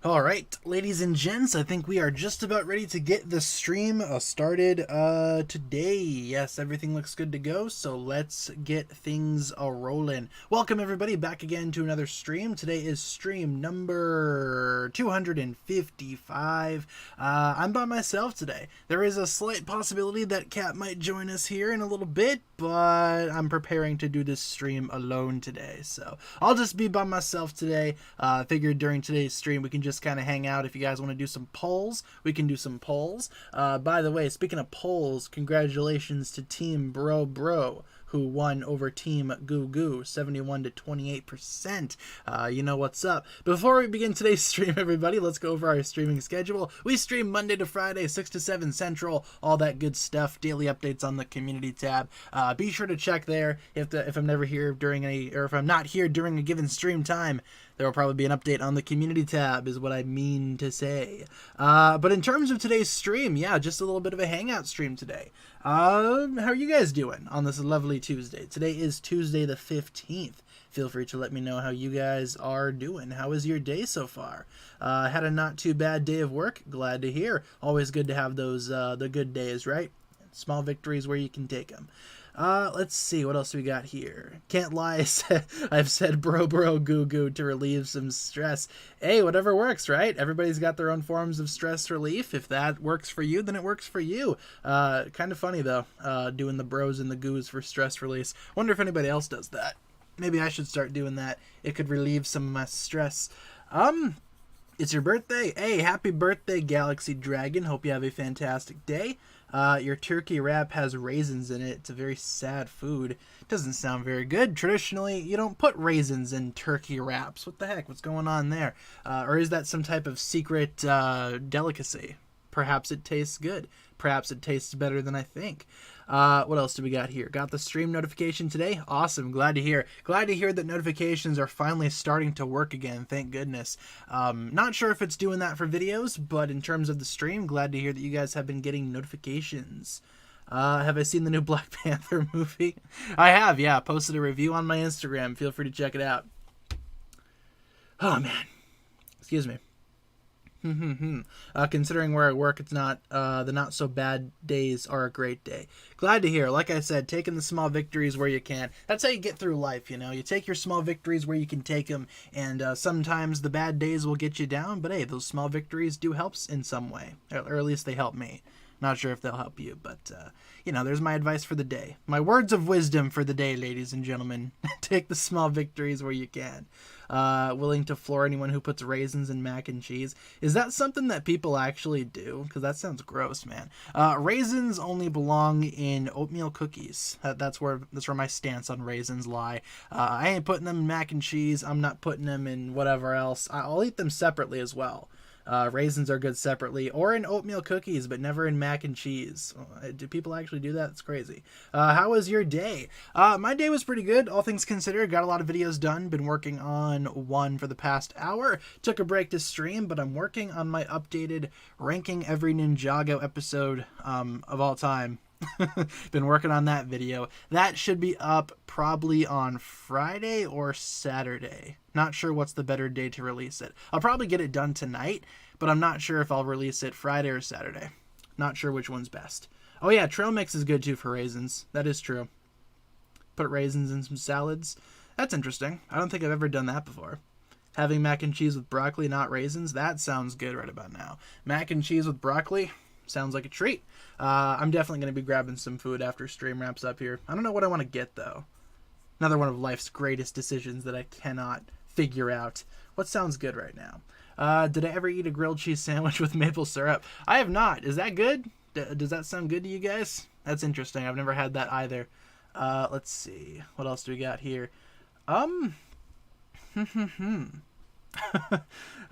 All right, ladies and gents, I think we are just about ready to get the stream started today. Yes, everything looks good to go, so let's get things rolling. Welcome everybody back again to another stream. Today is stream number 255. I'm by myself today. There is a slight possibility that Kat might join us here in a little bit, but I'm preparing to do this stream alone today, so I'll just be by myself today. Figured during today's stream we can just kind of hang out. If you guys want to do some polls, we can do some polls. By the way, speaking of polls, congratulations to Team Bro, who won over Team Goo Goo, 71 to 28%. You know what's up. Before we begin today's stream, everybody, let's go over our streaming schedule. We stream Monday to Friday, 6 to 7 Central, all that good stuff, daily updates on the community tab. Be sure to check there. If I'm never here during if I'm not here during a given stream time, there will probably be an update on the community tab, is what I mean to say. But in terms of today's stream, yeah, just a little bit of a hangout stream today. How are you guys doing on this lovely Tuesday? Today is Tuesday the 15th. Feel free to let me know how you guys are doing. How is your day so far? Had a not too bad day of work? Glad to hear. Always good to have those the good days, right? Small victories where you can take them. Let's see, what else we got here? Can't lie, I've said bro goo goo to relieve some stress. Hey, whatever works, right? Everybody's got their own forms of stress relief. If that works for you, then it works for you. Kind of funny though, doing the bros and the goos for stress release. Wonder if anybody else does that. Maybe I should start doing that. It could relieve some of my stress. It's your birthday. Hey, happy birthday, Galaxy Dragon. Hope you have a fantastic day. Your turkey wrap has raisins in it. It's a very sad food. Doesn't sound very good. Traditionally, you don't put raisins in turkey wraps. What the heck? What's going on there? Or is that some type of secret delicacy? Perhaps it tastes good. Perhaps it tastes better than I think. What else do we got here? Got the stream notification today? Awesome. Glad to hear. Glad to hear that notifications are finally starting to work again. Thank goodness. Not sure if it's doing that for videos, but in terms of the stream, glad to hear that you guys have been getting notifications. Have I seen the new Black Panther movie? I have, yeah. Posted a review on my Instagram. Feel free to check it out. Oh, man. Excuse me. Considering where I work, it's not the not so bad days are a great day. Glad to hear. Like I said, taking the small victories where you can. That's how you get through life, you know. You take your small victories where you can take them, and sometimes the bad days will get you down, but hey, those small victories do help in some way, or at least they help me. Not sure if they'll help you, but you know, there's my advice for the day. My words of wisdom for the day, ladies and gentlemen. Take the small victories where you can. Willing to floor anyone who puts raisins in mac and cheese. Is that something that people actually do? Because that sounds gross, man. Raisins only belong in oatmeal cookies. That's where my stance on raisins lie. I ain't putting them in mac and cheese. I'm not putting them in whatever else. I'll eat them separately as well. Raisins are good separately, or in oatmeal cookies, but never in mac and cheese. Do people actually do that? It's crazy. How was your day? My day was pretty good, all things considered. Got a lot of videos done. Been working on one for the past hour. Took a break to stream, but I'm working on my updated ranking every Ninjago episode of all time. Been working on that video. That should be up probably on Friday or Saturday. Not sure what's the better day to release it. I'll probably get it done tonight, but I'm not sure if I'll release it Friday or Saturday. Not sure which one's best. Oh yeah, trail mix is good too for raisins. That is true. Put raisins in some salads. That's interesting. I don't think I've ever done that before. Having mac and cheese with broccoli, not raisins. That sounds good right about now. Mac and cheese with broccoli. Sounds like a treat. I'm definitely going to be grabbing some food after stream wraps up here. I don't know what I want to get, though. Another one of life's greatest decisions that I cannot figure out. What sounds good right now? Did I ever eat a grilled cheese sandwich with maple syrup? I have not. Is that good? Does that sound good to you guys? That's interesting. I've never had that either. Let's see. What else do we got here?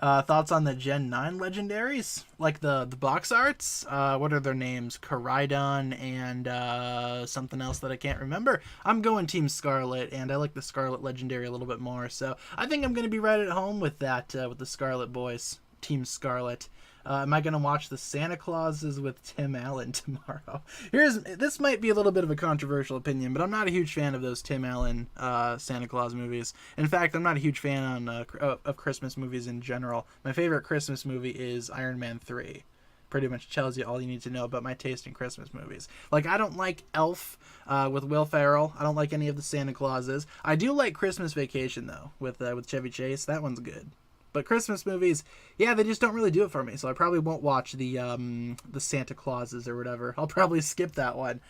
Thoughts on the Gen 9 legendaries? Like the box arts? What are their names? Koraidon and something else that I can't remember. I'm going Team Scarlet, and I like the Scarlet legendary a little bit more, so I think I'm going to be right at home with that, with the Scarlet boys. Team Scarlet. Am I going to watch the Santa Clauses with Tim Allen tomorrow? This might be a little bit of a controversial opinion, but I'm not a huge fan of those Tim Allen Santa Claus movies. In fact, I'm not a huge fan of Christmas movies in general. My favorite Christmas movie is Iron Man 3. Pretty much tells you all you need to know about my taste in Christmas movies. Like, I don't like Elf with Will Ferrell. I don't like any of the Santa Clauses. I do like Christmas Vacation, though, with Chevy Chase. That one's good. But Christmas movies, yeah, they just don't really do it for me. So I probably won't watch the Santa Clauses or whatever. I'll probably skip that one.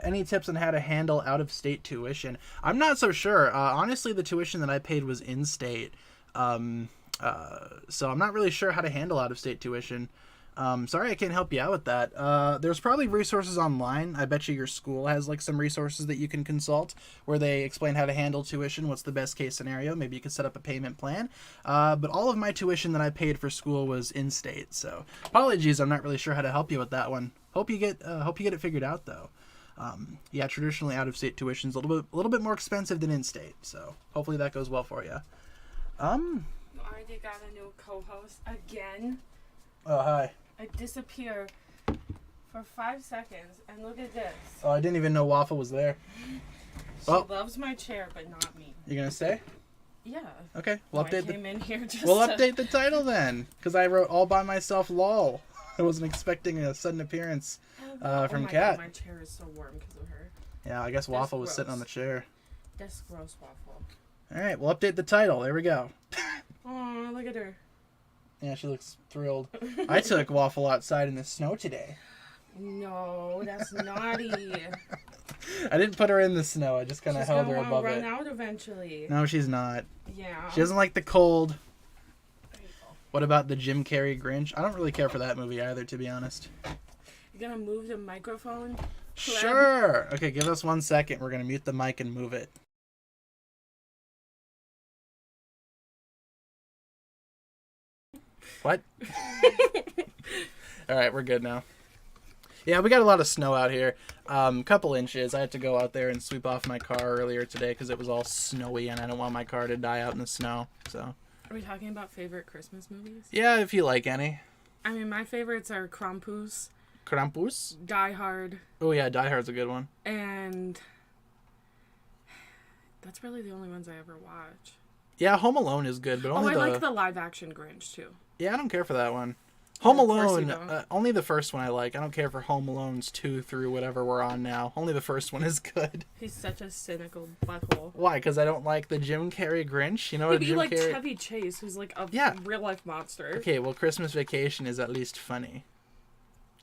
Any tips on how to handle out-of-state tuition? I'm not so sure. Honestly, the tuition that I paid was in-state. So I'm not really sure how to handle out-of-state tuition. Sorry I can't help you out with that. There's probably resources online. I bet you your school has like some resources that you can consult where they explain how to handle tuition, what's the best case scenario. Maybe you could set up a payment plan. But all of my tuition that I paid for school was in-state, so apologies, I'm not really sure how to help you with that one. Hope you get it figured out though. Yeah, traditionally out-of-state tuition is a little bit more expensive than in-state, so hopefully that goes well for you. Already got a new co-host again. Oh, hi. I disappear for 5 seconds, and look at this. Oh, I didn't even know Waffle was there. She loves my chair, but not me. You gonna stay? Yeah. Okay, we'll update the title then, because I wrote all by myself. Lol. I wasn't expecting a sudden appearance from Kat. God, my chair is so warm because of her. Yeah, I guess Waffle was sitting on the chair. That's gross, Waffle. All right, we'll update the title. There we go. Oh, look at her. Yeah, she looks thrilled. I took Waffle outside in the snow today. No, that's naughty. I didn't put her in the snow. I just kind of held her above it. She's gonna run out eventually. No, she's not. Yeah. She doesn't like the cold. There you go. What about the Jim Carrey Grinch? I don't really care for that movie either, to be honest. You gonna move the microphone? Sure. Okay, give us 1 second. We're gonna mute the mic and move it. What? All right, we're good now. Yeah, we got a lot of snow out here. Couple inches. I had to go out there and sweep off my car earlier today because it was all snowy and I don't want my car to die out in the snow. So. Are we talking about favorite Christmas movies? Yeah, if you like any. I mean, my favorites are Krampus. Krampus? Die Hard. Oh yeah, Die Hard's a good one. And that's really the only ones I ever watch. Yeah, Home Alone is good, but only I like the live-action Grinch too. Yeah, I don't care for that one. Home Alone, only the first one I like. I don't care for Home Alones 2 through whatever we're on now. Only the first one is good. He's such a cynical butthole. Why? Because I don't like the Jim Carrey Grinch? You know what Jim Carrey... You like Chevy Chase, who's like a real-life monster. Okay, well, Christmas Vacation is at least funny.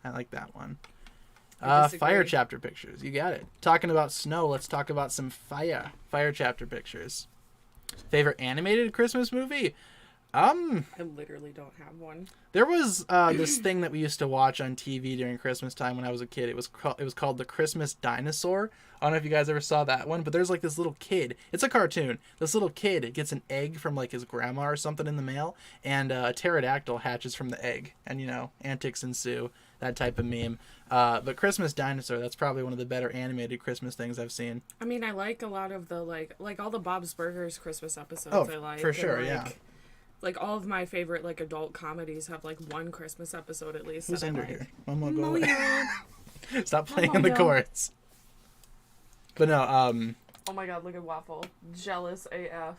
I like that one. Fire chapter pictures. You got it. Talking about snow, let's talk about some fire. Fire chapter pictures. Favorite animated Christmas movie? I literally don't have one. There was this thing that we used to watch on TV during Christmas time when I was a kid. It was called The Christmas Dinosaur. I don't know if you guys ever saw that one, but there's like this little kid. It's a cartoon. This little kid gets an egg from like his grandma or something in the mail, and a pterodactyl hatches from the egg, and antics ensue. That type of meme. But Christmas Dinosaur, that's probably one of the better animated Christmas things I've seen. I mean, I like a lot of the like all the Bob's Burgers Christmas episodes. Oh, I like for sure, yeah. Like, all of my favorite, like, adult comedies have, like, one Christmas episode at least. Who's under like. here? I'm gonna go away. Stop playing in the chords. But no, Oh my god, look at Waffle. Jealous AF.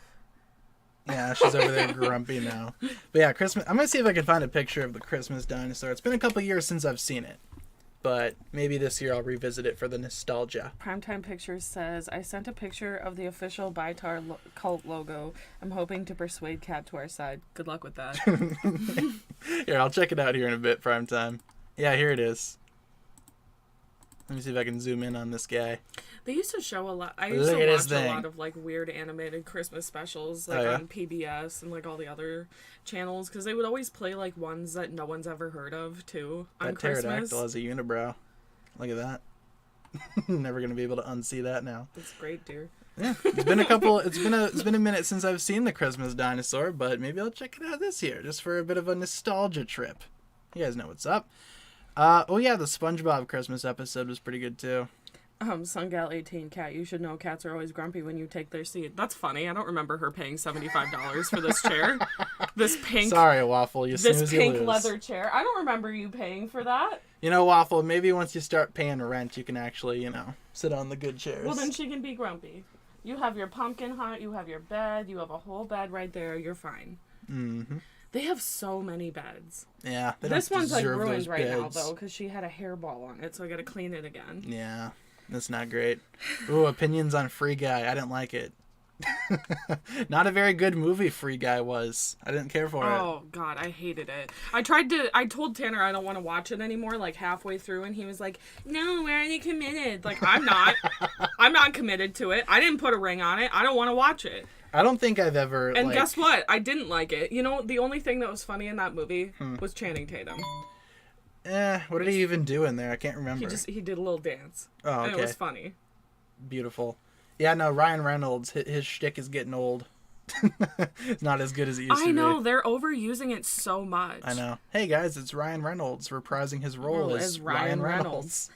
Yeah, she's over there grumpy now. But yeah, Christmas... I'm gonna see if I can find a picture of the Christmas Dinosaur. It's been a couple years since I've seen it. But maybe this year I'll revisit it for the nostalgia. Primetime Pictures says, I sent a picture of the official Baitar cult logo. I'm hoping to persuade Kat to our side. Good luck with that. Here, I'll check it out here in a bit, Primetime. Yeah, here it is. Let me see if I can zoom in on this guy. They used to show a lot. I used to watch a lot of like weird animated Christmas specials, like on PBS and like all the other channels, because they would always play like ones that no one's ever heard of too on Christmas. That pterodactyl has a unibrow. Look at that. Never gonna be able to unsee that now. It's great, dear. Yeah, it's been a minute since I've seen the Christmas Dinosaur, but maybe I'll check it out this year just for a bit of a nostalgia trip. You guys know what's up. Oh yeah, the SpongeBob Christmas episode was pretty good too. Sungal 18 Cat, you should know cats are always grumpy when you take their seat. That's funny. I don't remember her paying $75 for this chair. This pink. Sorry, Waffle. You snooze, this you pink lose. leather chair. I don't remember you paying for that. You know, Waffle, maybe once you start paying rent, you can actually, sit on the good chairs. Well, then she can be grumpy. You have your pumpkin hut, you have your bed, you have a whole bed right there, you're fine. Mm-hmm. They have so many beds. Yeah, this one's like ruined right now, though, because she had a hairball on it, so I gotta clean it again. Yeah, that's not great. Ooh, opinions on Free Guy. I didn't like it. Not a very good movie Free Guy was. I didn't care for it. Oh god, I hated it. I told Tanner I don't want to watch it anymore, like halfway through, and he was like, no, we're already committed. Like, I'm not committed to it. I didn't put a ring on it. I don't want to watch it. I don't think I've ever And guess what? I didn't like it. You know, the only thing that was funny in that movie was Channing Tatum. What did he even do in there? I can't remember. He did a little dance. Oh, okay. And it was funny. Beautiful. Yeah, no, Ryan Reynolds, his shtick is getting old. It's not as good as it used to be. I know, they're overusing it so much. I know. Hey guys, it's Ryan Reynolds reprising his role as Ryan Reynolds.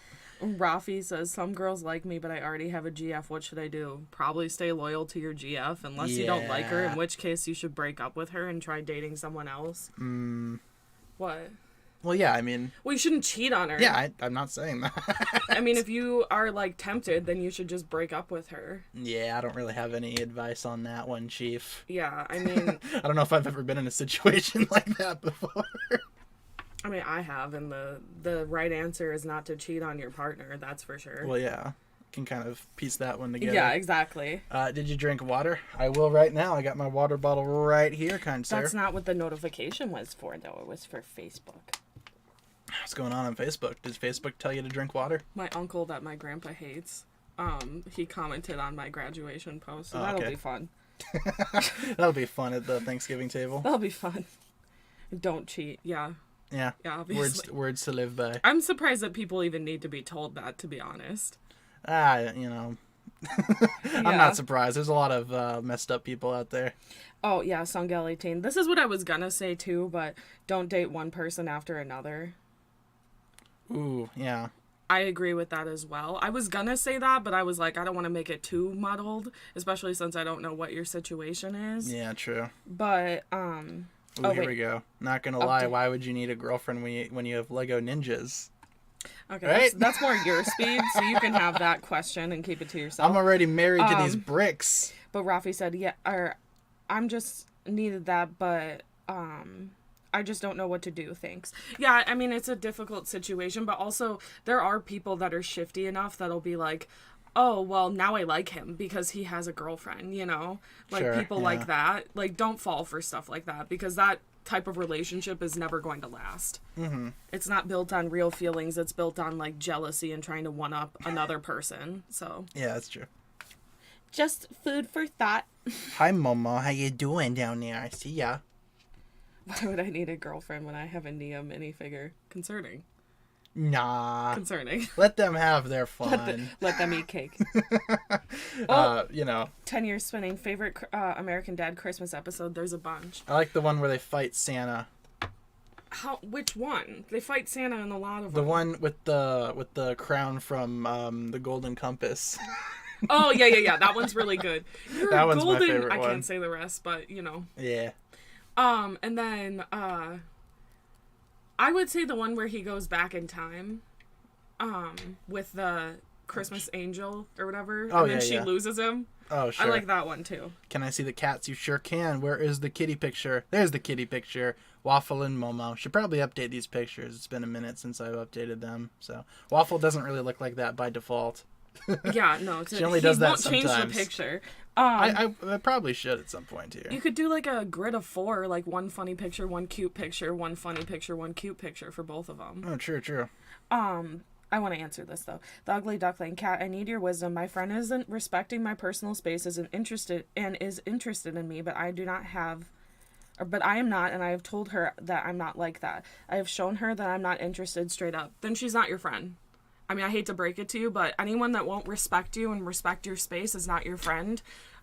Rafi says, some girls like me, but I already have a GF. What should I do? Probably stay loyal to your GF unless you don't like her, in which case you should break up with her and try dating someone else. What? Well, yeah, I mean... Well, you shouldn't cheat on her. Yeah, I'm not saying that. I mean, if you are, like, tempted, then you should just break up with her. Yeah, I don't really have any advice on that one, Chief. Yeah, I mean... I don't know if I've ever been in a situation like that before. I mean, I have, and the right answer is not to cheat on your partner, that's for sure. Well, yeah. Can kind of piece that one together. Yeah, exactly. Did you drink water? I will right now. I got my water bottle right here, kind sir. That's not what the notification was for, though. It was for Facebook. What's going on Facebook? Does Facebook tell you to drink water? My uncle that my grandpa hates, he commented on my graduation post, so that'll be fun. That'll be fun at the Thanksgiving table. That'll be fun. Don't cheat, yeah. Yeah, obviously. Words to live by. I'm surprised that people even need to be told that, to be honest. I'm not surprised. There's a lot of messed up people out there. Oh, yeah, Sungel 18. This is what I was gonna say, too, but don't date one person after another. Ooh, yeah. I agree with that as well. I was gonna say that, but I was like, I don't want to make it too muddled, especially since I don't know what your situation is. Yeah, true. But, here we go. Not gonna lie, why would you need a girlfriend when you have Lego ninjas? Okay, right? that's more your speed, so you can have that question and keep it to yourself. I'm already married to these bricks. But Rafi said, I'm just needed that, but I just don't know what to do, thanks. Yeah, I mean, it's a difficult situation, but also there are people that are shifty enough that'll be like, oh, well, now I like him because he has a girlfriend, you know? Like, sure, people like that. Like, don't fall for stuff like that because that type of relationship is never going to last. Mm-hmm. It's not built on real feelings. It's built on, like, jealousy and trying to one-up another person, so. Yeah, that's true. Just food for thought. Hi, Momo. How you doing down there? I see ya. Why would I need a girlfriend when I have a Nia minifigure? Concerning. Nah. Concerning. Let them have their fun. Let them eat cake. 10 years spinning. Favorite American Dad Christmas episode? There's a bunch. I like the one where they fight Santa. Which one? They fight Santa in a lot of them. The one with the crown from the Golden Compass. Oh, yeah. That one's really good. That one's my favorite one. I can't say the rest, but, you know. Yeah. And then, I would say the one where he goes back in time, with the Christmas angel or whatever, and then she loses him. Oh, sure. I like that one, too. Can I see the cats? You sure can. Where is the kitty picture? There's the kitty picture. Waffle and Momo. Should probably update these pictures. It's been a minute since I've updated them. So Waffle doesn't really look like that by default. Yeah, no. She only does that sometimes. Change the picture. I probably should at some point here. You could do like a grid of 4, like one funny picture, one cute picture, one funny picture, one cute picture for both of them. Oh, true. I want to answer this though. The Ugly Duckling. Cat, I need your wisdom. My friend isn't respecting my personal space, is interested in me, but I am not, and I have told her that I'm not like that. I have shown her that I'm not interested straight up. Then she's not your friend. I mean, I hate to break it to you, but anyone that won't respect you and respect your space is not your friend.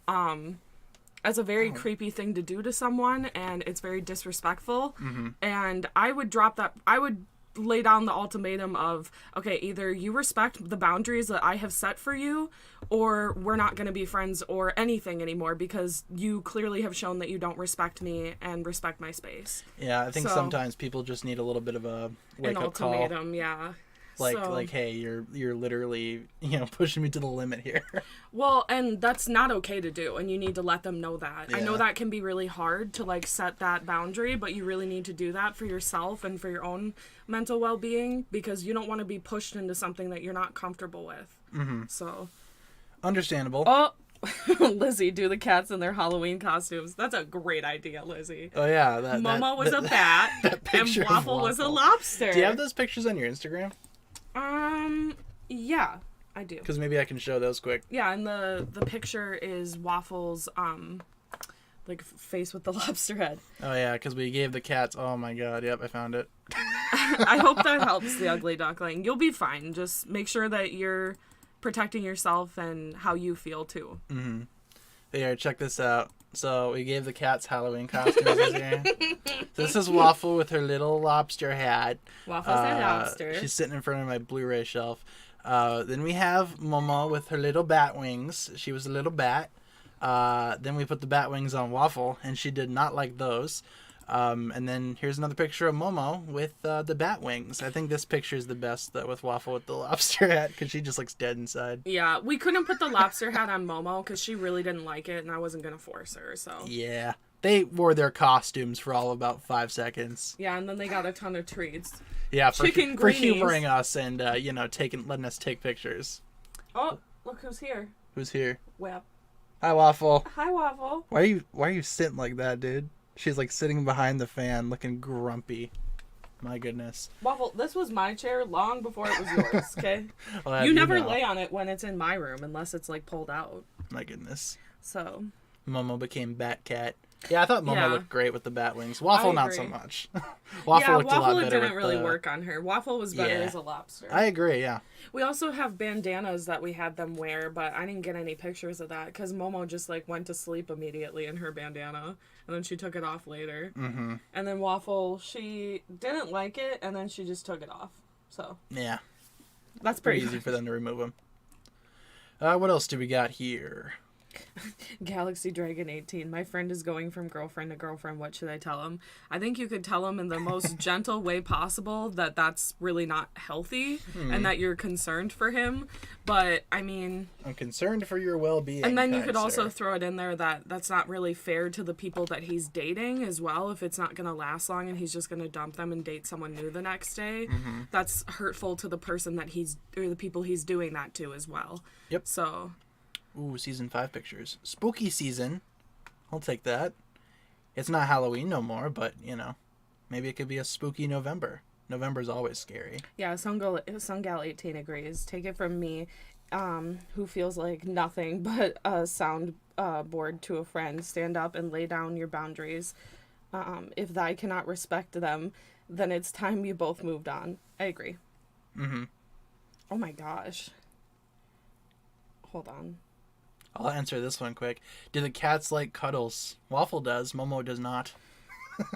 That's a very creepy thing to do to someone, and it's very disrespectful. Mm-hmm. And I would drop that. I would lay down the ultimatum of, okay, either you respect the boundaries that I have set for you, or we're not going to be friends or anything anymore because you clearly have shown that you don't respect me and respect my space. Yeah, I think sometimes people just need a little bit of a wake-up call. An ultimatum, yeah. Like, hey, you're literally, pushing me to the limit here. Well, and that's not okay to do, and you need to let them know that. Yeah. I know that can be really hard to, like, set that boundary, but you really need to do that for yourself and for your own mental well-being, because you don't want to be pushed into something that you're not comfortable with. Mm-hmm. So. Understandable. Oh, Lizzie, do the cats in their Halloween costumes. That's a great idea, Lizzie. Oh, yeah. Momo was a bat, and Waffle was a lobster. Do you have those pictures on your Instagram? Yeah, I do. Because maybe I can show those quick. Yeah, and the picture is Waffle's, like, face with the lobster head. Oh, yeah, because we gave the cats... Oh, my God. Yep, I found it. I hope that helps the ugly duckling. You'll be fine. Just make sure that you're protecting yourself and how you feel, too. Mm-hmm. Here, check this out. So we gave the cats Halloween costumes this year. This is Waffle with her little lobster hat. Waffle's a lobster. She's sitting in front of my Blu-ray shelf. Then we have Momo with her little bat wings. She was a little bat. Then we put the bat wings on Waffle, and she did not like those. And then here's another picture of Momo with the bat wings. I think this picture is the best with Waffle with the lobster hat because she just looks dead inside. Yeah, we couldn't put the lobster hat on Momo because she really didn't like it, and I wasn't going to force her, so. Yeah. They wore their costumes for all about 5 seconds. Yeah, and then they got a ton of treats. Yeah, for greenies. humoring us and, letting us take pictures. Oh, look who's here. Who's here? Web. Hi, Waffle. Hi, Waffle. Why are you sitting like that, dude? She's like sitting behind the fan looking grumpy. My goodness. Waffle, this was my chair long before it was yours, okay? Well, you never lay on it when it's in my room unless it's like pulled out. My goodness. So. Momo became Bat Cat. Yeah, I thought Momo looked great with the bat wings. Waffle, not so much. Waffle looked a lot better. Didn't really work on her. Waffle was better as a lobster. I agree, yeah. We also have bandanas that we had them wear, but I didn't get any pictures of that because Momo just like went to sleep immediately in her bandana, and then she took it off later. Mm-hmm. And then Waffle, she didn't like it, and then she just took it off. So yeah, that's pretty easy for them to remove them. What else do we got here? Galaxy Dragon 18. My friend is going from girlfriend to girlfriend. What should I tell him? I think you could tell him in the most gentle way possible that that's really not healthy and that you're concerned for him. But, I mean... I'm concerned for your well-being. And then you could also throw it in there that that's not really fair to the people that he's dating as well. If it's not going to last long and he's just going to dump them and date someone new the next day, that's hurtful to the person that or the people he's doing that to as well. Yep. So... Ooh, season 5 pictures. Spooky season. I'll take that. It's not Halloween no more, but, maybe it could be a spooky November. November's always scary. Yeah, Sungal 18 agrees. Take it from me, who feels like nothing but a sound board to a friend. Stand up and lay down your boundaries. If thou cannot respect them, then it's time you both moved on. I agree. Mm-hmm. Oh my gosh. Hold on. I'll answer this one quick. Do the cats like cuddles? Waffle does. Momo does not.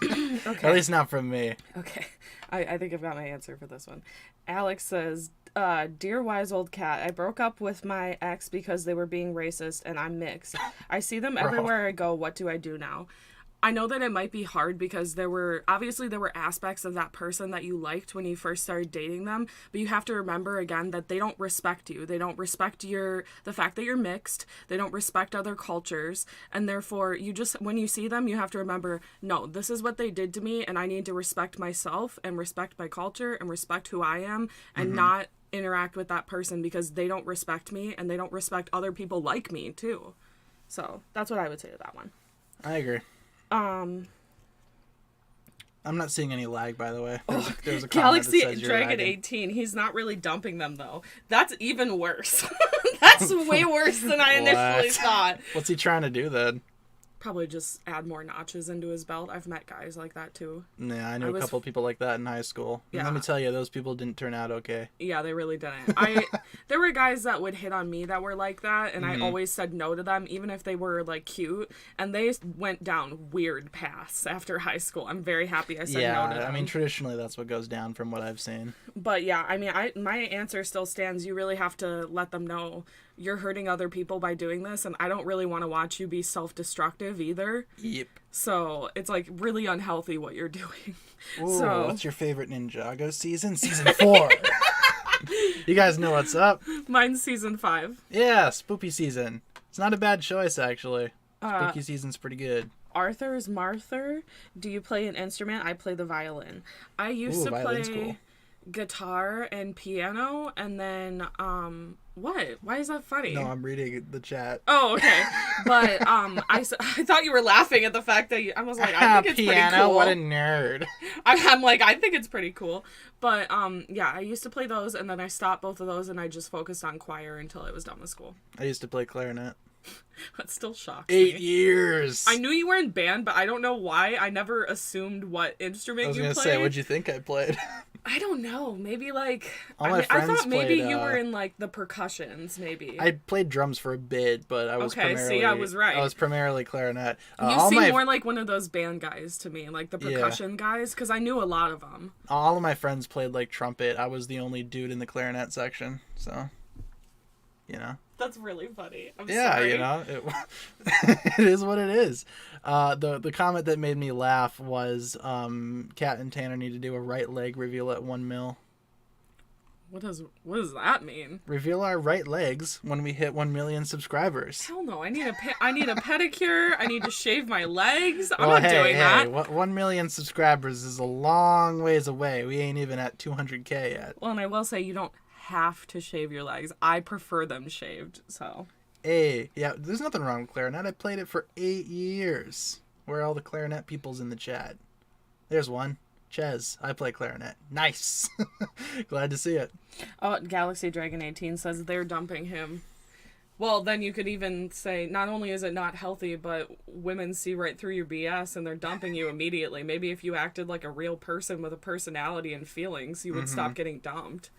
Okay. At least not from me. Okay. I think I've got my answer for this one. Alex says, Dear wise old cat, I broke up with my ex because they were being racist and I'm mixed. I see them everywhere I go. What do I do now? I know that it might be hard because there were aspects of that person that you liked when you first started dating them, but you have to remember again that they don't respect you. They don't respect the fact that you're mixed. They don't respect other cultures, and therefore when you see them, you have to remember, no, this is what they did to me, and I need to respect myself and respect my culture and respect who I am and not interact with that person because they don't respect me and they don't respect other people like me too. So that's what I would say to that one. I agree. I'm not seeing any lag, by the way. There's a Galaxy Dragon 18. He's not really dumping them, though. That's even worse. That's way worse than I initially thought. What's he trying to do, then? Probably just add more notches into his belt. I've met guys like that too. Yeah, I knew a couple people like that in high school. And let me tell you, those people didn't turn out okay. Yeah, they really didn't. There were guys that would hit on me that were like that, and I always said no to them, even if they were like cute. And they went down weird paths after high school. I'm very happy I said no to them. Yeah, I mean, traditionally that's what goes down from what I've seen. But yeah, I mean, my answer still stands. You really have to let them know you're hurting other people by doing this, and I don't really want to watch you be self-destructive either. Yep. So it's like really unhealthy what you're doing. Ooh, what's your favorite Ninjago season? Season 4. You guys know what's up. Mine's season 5. Yeah, spooky season. It's not a bad choice, actually. Spooky season's pretty good. Arthur's Martha. Do you play an instrument? I play the violin. I used to play guitar and piano, and then what? Why is that funny? No, I'm reading the chat. Oh, okay. But I thought you were laughing at the fact that I was like, I think it's piano, pretty cool. What a nerd. I'm like, I think it's pretty cool. But yeah, I used to play those, and then I stopped both of those, and I just focused on choir until I was done with school. I used to play clarinet. That still shocks 8 me. years. I knew you were in band, but I don't know why. I never assumed what instrument you played. I was going to say, what'd you think I played? I don't know. Maybe like... I thought maybe you were in like the percussions, maybe. I played drums for a bit, but I was primarily... I was right. I was primarily clarinet. You seem more like one of those band guys to me, like the percussion guys, because I knew a lot of them. All of my friends played like trumpet. I was the only dude in the clarinet section, so... You know. That's really funny. I'm sorry. You know, it is what it is. The comment that made me laugh was Kat and Tanner need to do a right leg reveal at 1 mil. What does that mean? Reveal our right legs when we hit 1 million subscribers. Hell no! I need a pedicure. I need to shave my legs. I'm not doing that. 1 million subscribers is a long ways away. We ain't even at 200K yet. Well, and I will say you don't have to shave your legs. I prefer them shaved, so. Hey, yeah, there's nothing wrong with clarinet. I played it for 8 years. Where are all the clarinet peoples in the chat? There's one. Ches, I play clarinet. Nice. Glad to see it. Oh, Galaxy Dragon 18 says they're dumping him. Well, then you could even say, not only is it not healthy, but women see right through your BS and they're dumping you immediately. Maybe if you acted like a real person with a personality and feelings, you would stop getting dumped.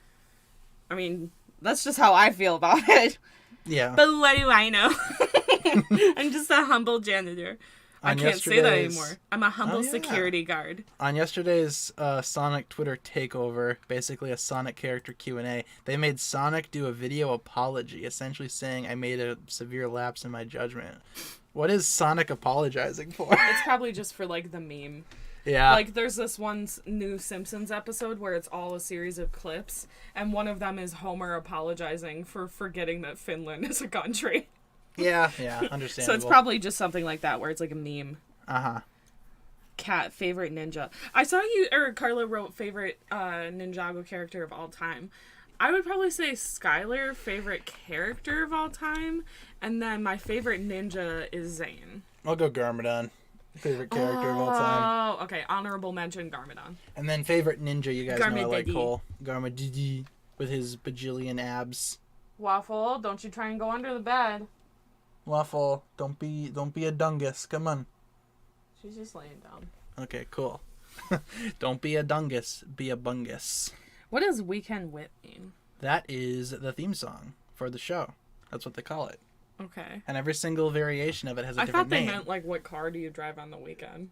I mean, that's just how I feel about it. Yeah. But what do I know? I'm just a humble janitor. I can't say that anymore. I'm a humble security guard. On yesterday's Sonic Twitter takeover, basically a Sonic character Q&A, they made Sonic do a video apology, essentially saying I made a severe lapse in my judgment. What is Sonic apologizing for? It's probably just for, like, the meme. Yeah. Like, there's this one new Simpsons episode where it's all a series of clips, and one of them is Homer apologizing for forgetting that Finland is a country. Yeah, understandable. So it's probably just something like that, where it's like a meme. Uh-huh. Cat, favorite ninja. I saw you, or Carla wrote favorite Ninjago character of all time. I would probably say Skylar, favorite character of all time, and then my favorite ninja is Zane. I'll go Garmadon. Favorite character of all time. Oh, okay. Honorable mention, Garmadon. And then favorite ninja, you guys know I like Cole. Garmadidi with his bajillion abs. Waffle, don't you try and go under the bed. Waffle, don't be a dungus. Come on. She's just laying down. Okay, cool. Don't be a dungus, be a bungus. What does Weekend Whip mean? That is the theme song for the show. That's what they call it. Okay. And every single variation of it has a different name. I thought they meant, like, what car do you drive on the weekend?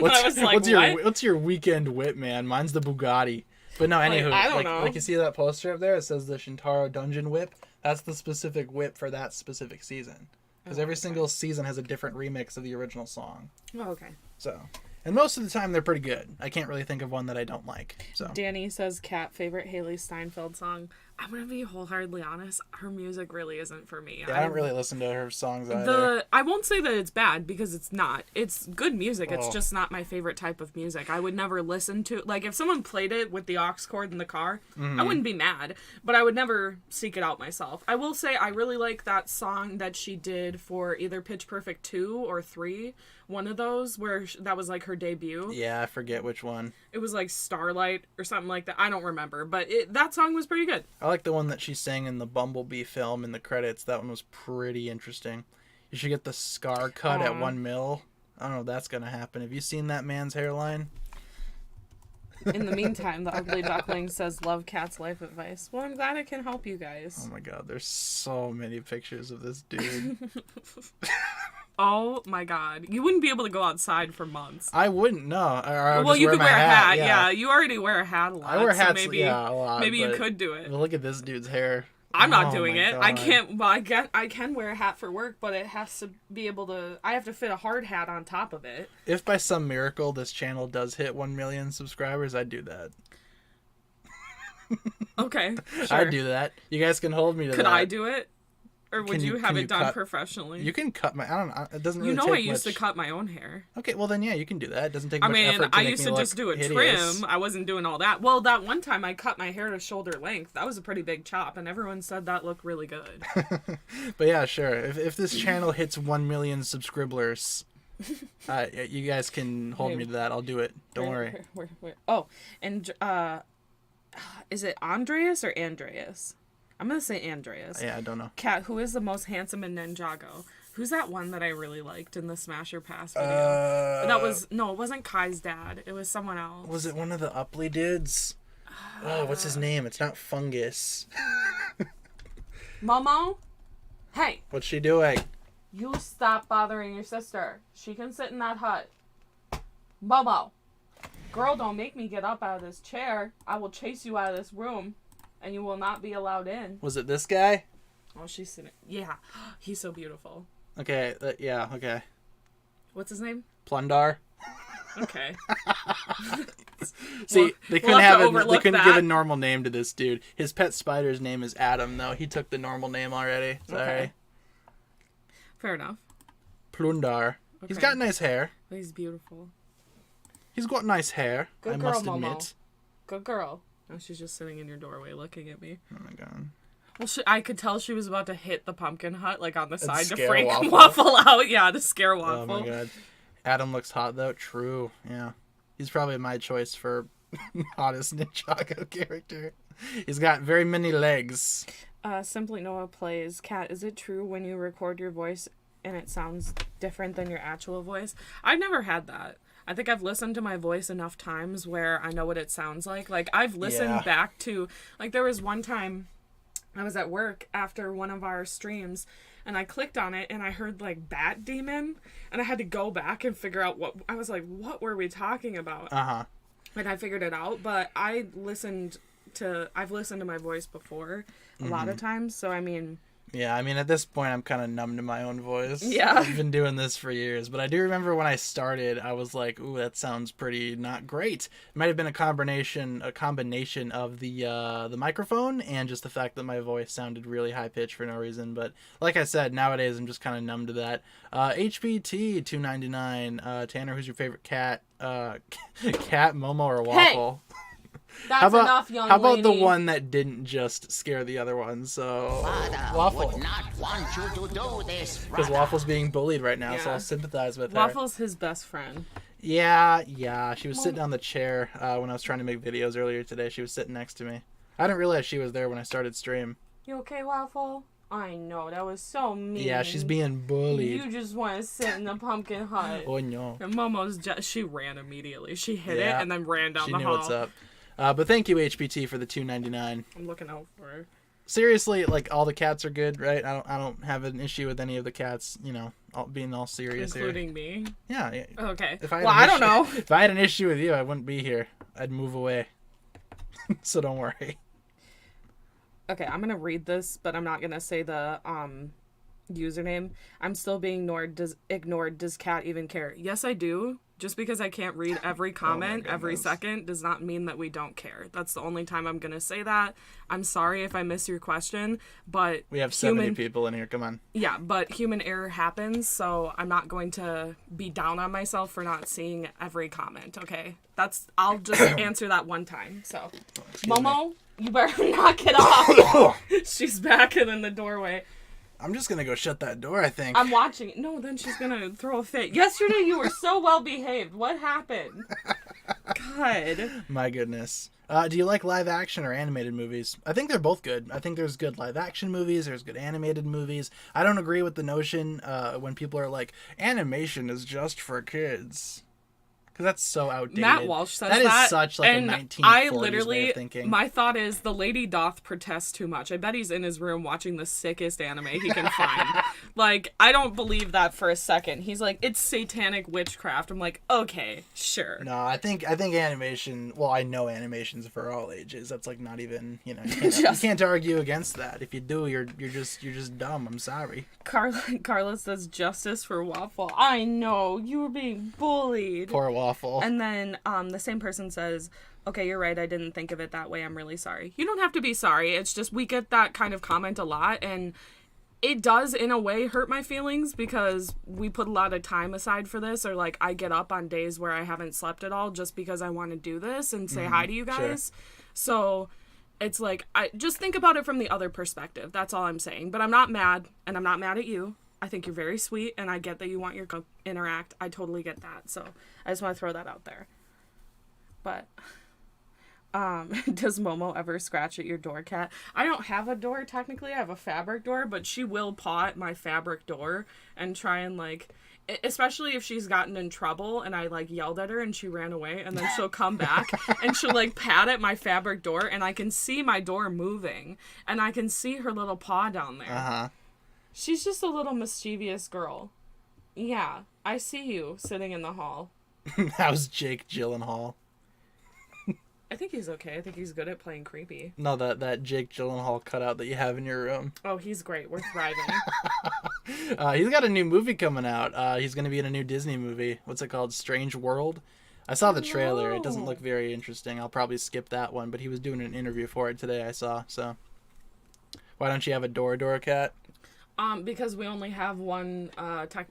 What's your weekend whip, man? Mine's the Bugatti. But no, anywho, I don't know. Like you see that poster up there? It says the Shintaro Dungeon Whip. That's the specific whip for that specific season. Because every single season has a different remix of the original song. Oh, okay. So, and most of the time they're pretty good. I can't really think of one that I don't like. So Danny says, Cat, favorite Haley Steinfeld song. I'm going to be wholeheartedly honest. Her music really isn't for me. Yeah, I don't really listen to her songs either. I won't say that it's bad because it's not. It's good music. It's just not my favorite type of music. I would never listen to... Like, if someone played it with the aux cord in the car, I wouldn't be mad. But I would never seek it out myself. I will say I really like that song that she did for either Pitch Perfect 2 or 3. One of those where that was like her debut. Yeah, I forget which one. It was like Starlight or something like that. I don't remember, but that song was pretty good. I like the one that she sang in the Bumblebee film in the credits. That one was pretty interesting. You should get the scar cut at 1 mil. I don't know if that's gonna happen. Have you seen that man's hairline? In the meantime, the Ugly Duckling says, love Cat's life advice. Well, I'm glad it can help you guys. Oh my god, there's so many pictures of this dude. Oh my god. You wouldn't be able to go outside for months. I wouldn't, no. Well, you could wear a hat. Yeah, you already wear a hat a lot. I wear hats, so maybe, a lot. Maybe you could do it. Look at this dude's hair. I'm not doing it. God. I can't. Well, I can wear a hat for work, but it has to be able to. I have to fit a hard hat on top of it. If by some miracle this channel does hit 1 million subscribers, I'd do that. Okay, sure. I'd do that. You guys can hold me to that. Could I do it? Or would you have it done professionally? You can cut my... I don't know. It doesn't really take much. You know I used to cut my own hair. Okay, well then, yeah, you can do that. It doesn't take much effort to I make used me to just do a hideous. trim. I wasn't doing all that. Well, that one time I cut my hair to shoulder length. That was a pretty big chop, and everyone said that looked really good. But yeah, sure. If this channel hits 1 million subscribers, you guys can hold me to that. I'll do it. Don't worry. Where? Oh, and is it Andreas or Andreas? I'm going to say Andreas. Yeah, I don't know. Cat, who is the most handsome in Ninjago? Who's that one that I really liked in the Smasher Pass video? It wasn't Kai's dad. It was someone else. Was it one of the Upley dudes? What's his name? It's not Fungus. Momo? Hey. What's she doing? You stop bothering your sister. She can sit in that hut. Momo. Girl, don't make me get up out of this chair. I will chase you out of this room. And you will not be allowed in. Was it this guy? Oh, she's sitting. Yeah. He's so beautiful. Okay. Yeah, okay. What's his name? Plundar. Okay. See, they couldn't give a normal name to this dude. His pet spider's name is Adam, though. He took the normal name already. Sorry. Okay. Fair enough. Plundar. Okay. He's got nice hair. He's beautiful. He's got nice hair, I must admit. Momo. Good girl. Oh, she's just sitting in your doorway looking at me. Oh my god. Well, I could tell she was about to hit the pumpkin hut, like, on the side to freak Waffle out. Yeah, to scare Waffle. Oh my god. Adam looks hot, though. True. Yeah. He's probably my choice for hottest Ninjago character. He's got very many legs. Simply Noah plays. Kat, is it true when you record your voice and it sounds different than your actual voice? I've never had that. I think I've listened to my voice enough times where I know what it sounds like. Like, I've listened back to... Like, there was one time I was at work after one of our streams, and I clicked on it, and I heard, like, Bat Demon, and I had to go back and figure out what... I was like, what were we talking about? Uh-huh. And I figured it out, but I've listened to my voice before a lot of times, so, I mean... Yeah, I mean, at this point, I'm kind of numb to my own voice. Yeah. I've been doing this for years. But I do remember when I started, I was like, ooh, that sounds pretty not great. It might have been a combination of the microphone and just the fact that my voice sounded really high-pitched for no reason. But like I said, nowadays, I'm just kind of numb to that. HBT, $2.99. Tanner, who's your favorite cat? Cat, Momo, or Waffle? Hey! That's enough, young lady. How about the one that didn't just scare the other one? So, Waffle. Would not want you to do this, because Waffle's being bullied right now, so I'll sympathize with her. Waffle's his best friend. Yeah. She was sitting on the chair when I was trying to make videos earlier today. She was sitting next to me. I didn't realize she was there when I started stream. You okay, Waffle? I know, that was so mean. Yeah, she's being bullied. You just want to sit in the pumpkin hut. Oh, no. And Momo's she ran immediately. She hit it and then ran down the hall. She knew what's up. But thank you, HBT, for the $2.99. I'm looking out for her. Seriously, like, all the cats are good, right? I don't have an issue with any of the cats, you know, being all serious including me. Yeah. Okay. I don't know. If I had an issue with you, I wouldn't be here. I'd move away. So don't worry. Okay, I'm gonna read this, but I'm not gonna say the username. I'm still being ignored. Does Cat even care? Yes, I do. Just because I can't read every comment every second does not mean that we don't care. That's the only time I'm going to say that. I'm sorry if I miss your question, but... We have 70 people in here, come on. Yeah, but human error happens, so I'm not going to be down on myself for not seeing every comment, okay? I'll just answer that one time, so... Momo, you better knock it off! She's back in the doorway. I'm just going to go shut that door, I think. I'm watching it. No, then she's going to throw a fit. Yesterday you were so well behaved. What happened? God. My goodness. Do you like live action or animated movies? I think they're both good. I think there's good live action movies. There's good animated movies. I don't agree with the notion when people are like, animation is just for kids. Because that's so outdated. Matt Walsh says that. That is such like and a 1940s I way literally, of thinking. my thought is the lady doth protest too much. I bet he's in his room watching the sickest anime he can find. Like, I don't believe that for a second. He's like, it's satanic witchcraft. I'm like, okay, sure. No, I think animation. Well, I know animation's for all ages. That's like not even you can't argue against that. If you do, you're just dumb. I'm sorry. Carla says justice for Waffle. I know you were being bullied. Poor Waffle. And then the same person says, okay, you're right, I didn't think of it that way, I'm really sorry. You don't have to be sorry, it's just we get that kind of comment a lot, and it does in a way hurt my feelings because we put a lot of time aside for this, or like I get up on days where I haven't slept at all just because I want to do this and say hi to you guys. Sure. So it's like, I just think about it from the other perspective, that's all I'm saying. But I'm not mad, and I'm not mad at you. I think you're very sweet, and I get that you want your interact. I totally get that. So I just want to throw that out there. But does Momo ever scratch at your door, Kat? I don't have a door technically. I have a fabric door, but she will paw at my fabric door and try and like, especially if she's gotten in trouble and I like yelled at her and she ran away, and then she'll come back and she'll like pat at my fabric door, and I can see my door moving and I can see her little paw down there. Uh-huh. She's just a little mischievous girl. Yeah, I see you sitting in the hall. How's Jake Gyllenhaal? I think he's okay. I think he's good at playing creepy. No, that Jake Gyllenhaal cutout that you have in your room. Oh, he's great. We're thriving. He's got a new movie coming out. He's going to be in a new Disney movie. What's it called? Strange World? I saw the trailer. It doesn't look very interesting. I'll probably skip that one, but he was doing an interview for it today, I saw. So, why don't you have a Dora Cat? Because we only have one,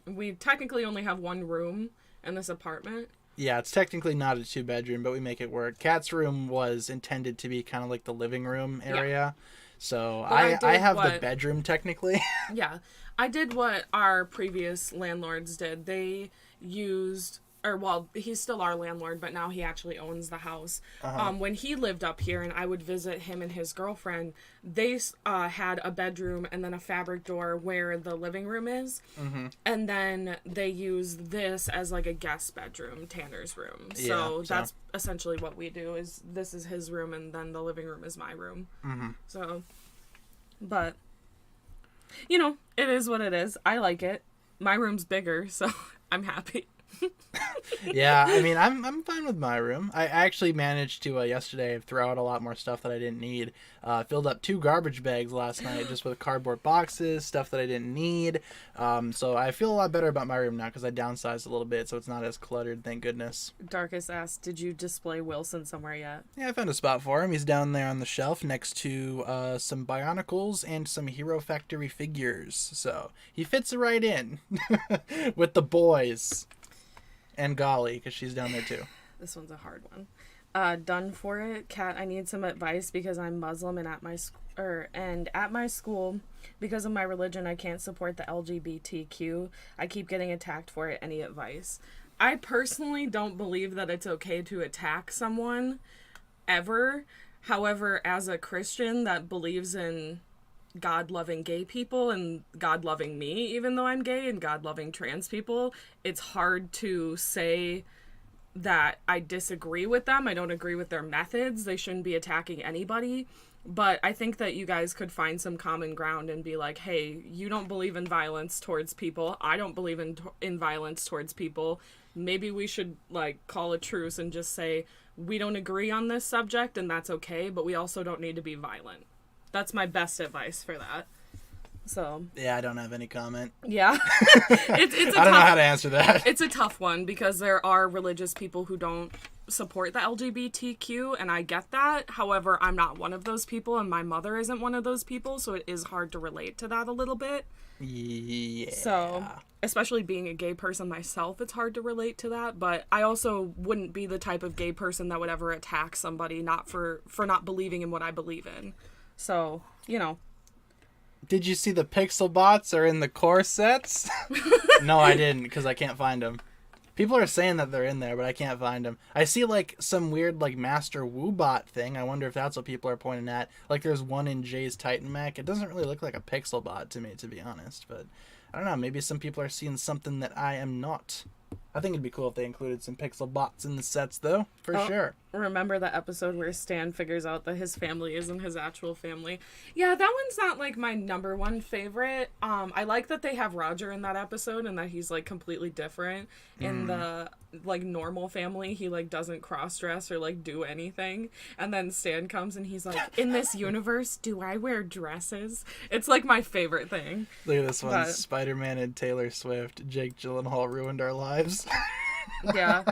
we technically only have one room in this apartment. Yeah, it's technically not a 2-bedroom, but we make it work. Kat's room was intended to be kind of like the living room area. Yeah. So I have the bedroom technically. Yeah. I did what our previous landlords did. They used, or well, he's still our landlord, but now he actually owns the house. Uh-huh. When he lived up here and I would visit him and his girlfriend, they had a bedroom and then a fabric door where the living room is. Mm-hmm. And then they used this as like a guest bedroom, Tanner's room. So that's essentially what we do, is this is his room and then the living room is my room. Mm-hmm. So, but, you know, it is what it is. I like it. My room's bigger, so I'm happy. Yeah, I mean, I'm fine with my room. I actually managed to yesterday throw out a lot more stuff that I didn't need. Filled up 2 garbage bags last night just with cardboard boxes, stuff that I didn't need. So I feel a lot better about my room now because I downsized a little bit, so it's not as cluttered, thank goodness. Darkest asked, did you display Wilson somewhere yet? Yeah, I found a spot for him. He's down there on the shelf next to some Bionicles and some Hero Factory figures. So he fits right in with the boys. And Golly, because she's down there too. This one's a hard one. Done for it, Kat. I need some advice because I'm Muslim and at my school, because of my religion, I can't support the LGBTQ. I keep getting attacked for it. Any advice? I personally don't believe that it's okay to attack someone, ever. However, as a Christian that believes in God-loving gay people and God-loving me, even though I'm gay, and God-loving trans people, it's hard to say that I disagree with them. I don't agree with their methods. They shouldn't be attacking anybody. But I think that you guys could find some common ground and be like, hey, you don't believe in violence towards people. I don't believe in violence towards people. Maybe we should, like, call a truce and just say, we don't agree on this subject, and that's okay, but we also don't need to be violent. That's my best advice for that. So yeah, I don't have any comment. Yeah, I don't know how to answer that. It's a tough one because there are religious people who don't support the LGBTQ, and I get that. However, I'm not one of those people, and my mother isn't one of those people, so it is hard to relate to that a little bit. Yeah. So, especially being a gay person myself, it's hard to relate to that. But I also wouldn't be the type of gay person that would ever attack somebody not for not believing in what I believe in. So, you know. Did you see the pixel bots are in the corsets? No, I didn't, because I can't find them. People are saying that they're in there, but I can't find them. I see, like, some weird, like, Master Woobot thing. I wonder if that's what people are pointing at. Like, there's one in Jay's Titan Mech. It doesn't really look like a pixel bot to me, to be honest. But, I don't know. Maybe some people are seeing something that I am not. I think it'd be cool if they included some pixel bots in the sets, though, for sure. Remember the episode where Stan figures out that his family isn't his actual family? Yeah, that one's not, like, my number one favorite. I like that they have Roger in that episode and that he's, like, completely different. In the, like, normal family, he, like, doesn't cross-dress or, like, do anything. And then Stan comes and he's like, in this universe, do I wear dresses? It's, like, my favorite thing. Look at this one. Spider-Man and Taylor Swift. Jake Gyllenhaal ruined our lives. Yeah.